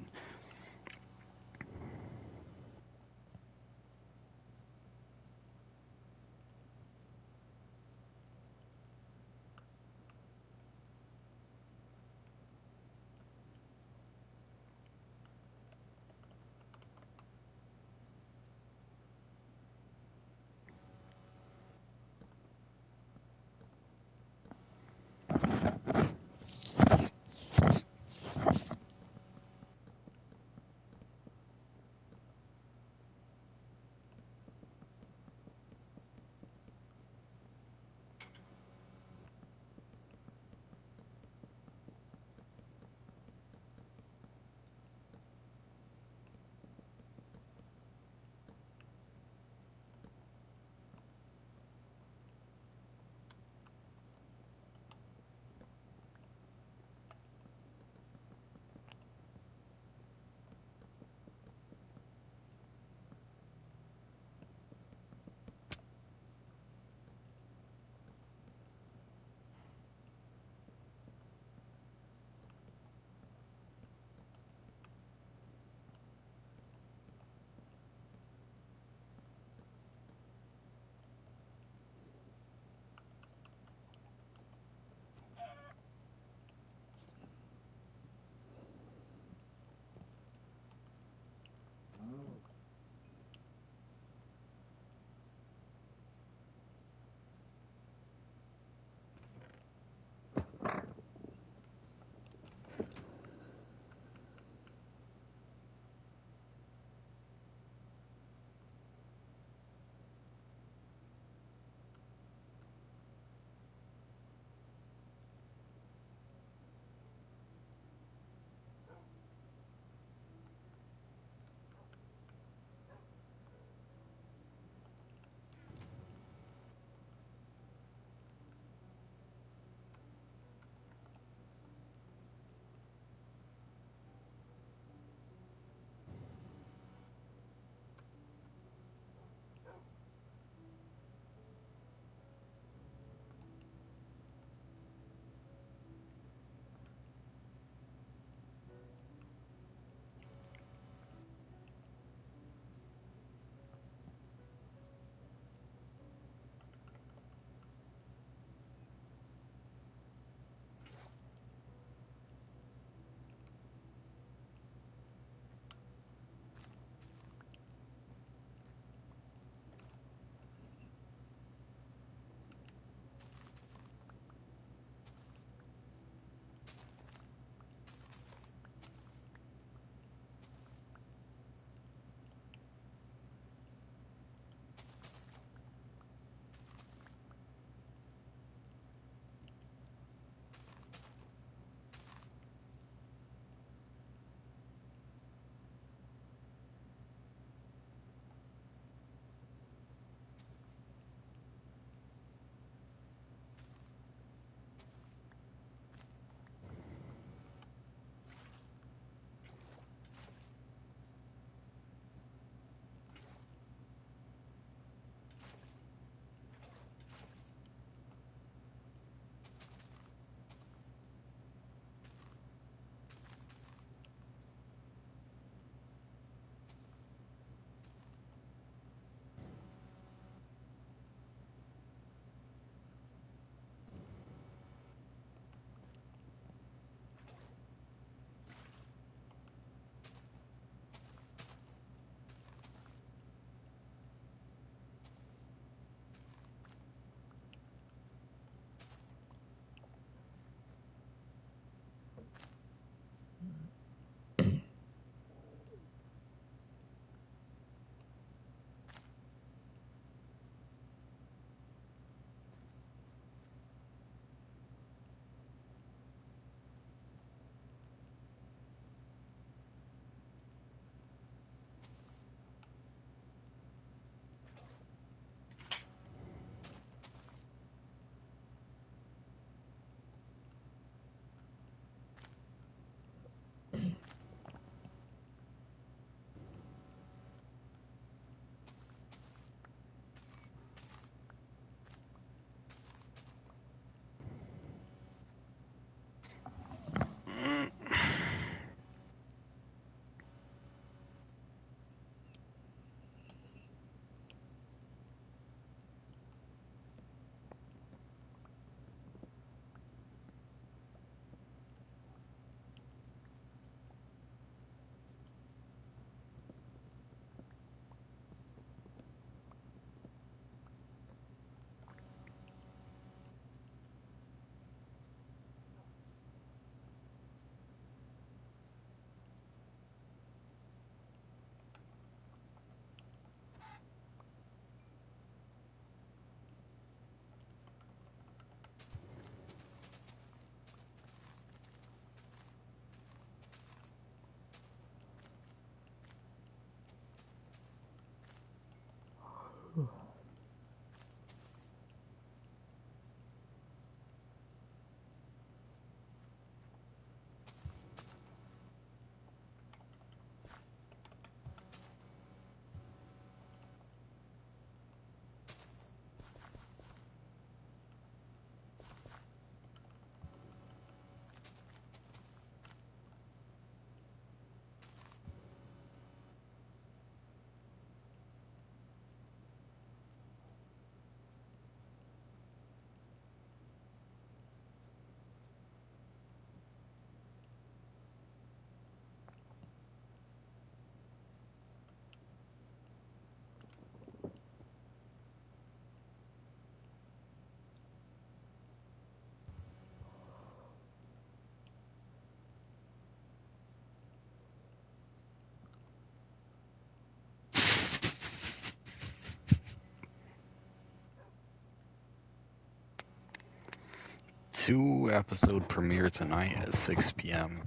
2-episode premiere tonight at 6 p.m.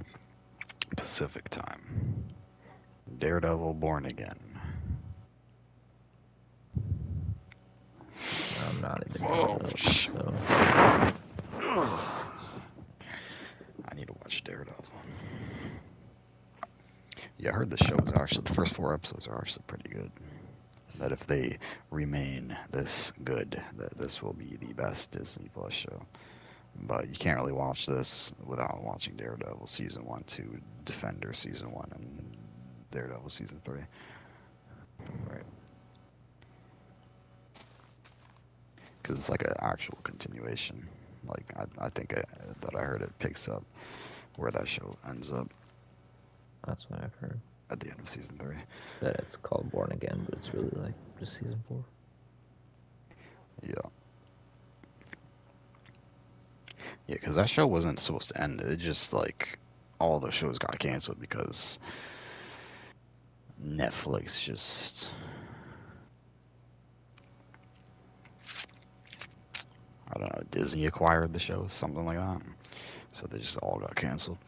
Pacific time. Daredevil Born Again. I'm not even Oh, up, sh- so I need to watch Daredevil. Yeah, I heard the show is actually, the first 4 episodes are actually pretty good. That if they remain this good, that this will be the best Disney Plus show. But you can't really watch this without watching Daredevil Season 1, 2, Defender Season 1, and Daredevil Season 3. right. Because it's like an actual continuation. Like, I think that I heard it picks up where that show ends up That's what I've heard. at the end of Season 3. That it's called Born Again, but it's really like just season 4. Yeah. Yeah, because that show wasn't supposed to end. It just, like, all the shows got canceled because Netflix just... I don't know, Disney acquired the shows, something like that. So they just all got canceled.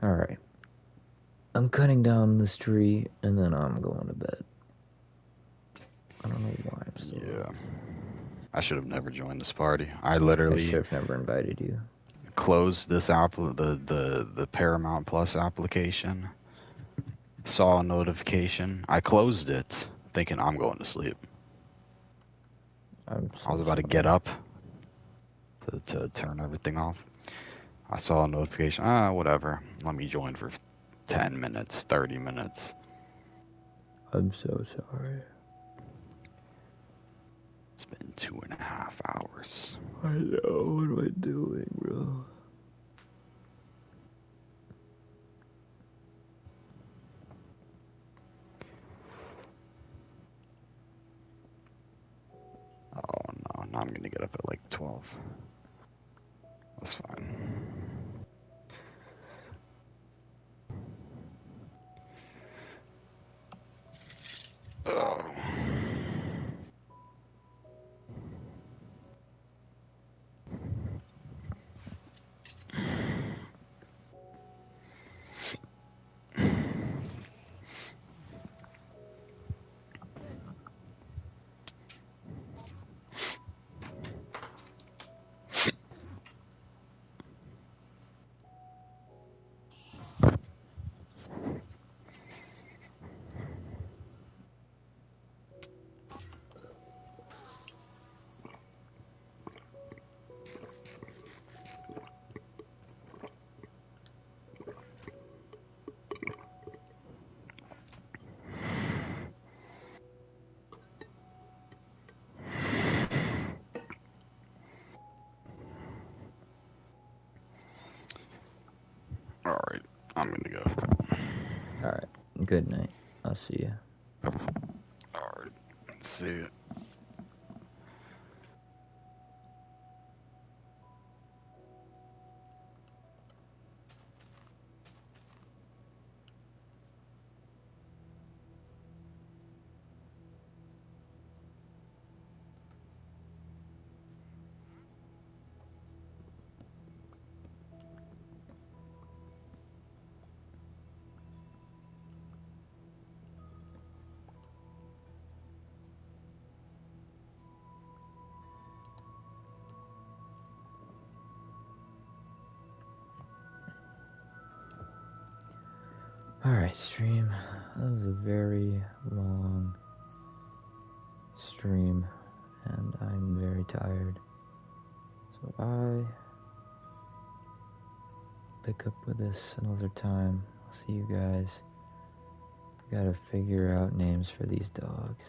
Alright. I'm cutting down this tree and then I'm going to bed. I don't know why I'm still Yeah. up. I should have never joined this party. I I literally should have never invited you. closed this the Paramount Plus application. Saw a notification. I closed it, thinking I'm going to sleep. I'm I was so about to sorry. get up to turn everything off. I saw a notification. Whatever. Let me join for 10 minutes, 30 minutes. I'm so sorry. It's been 2.5 hours. I know. What am I doing, bro? Oh no, now I'm gonna get up at like 12. That's fine. Oh. Alright, I'm gonna go. Alright. Good night. I'll see you. Alright, see ya. Alright, stream. That was a very long stream, and I'm very tired. So I pick up with this another time. I'll see you guys. Gotta figure out names for these dogs.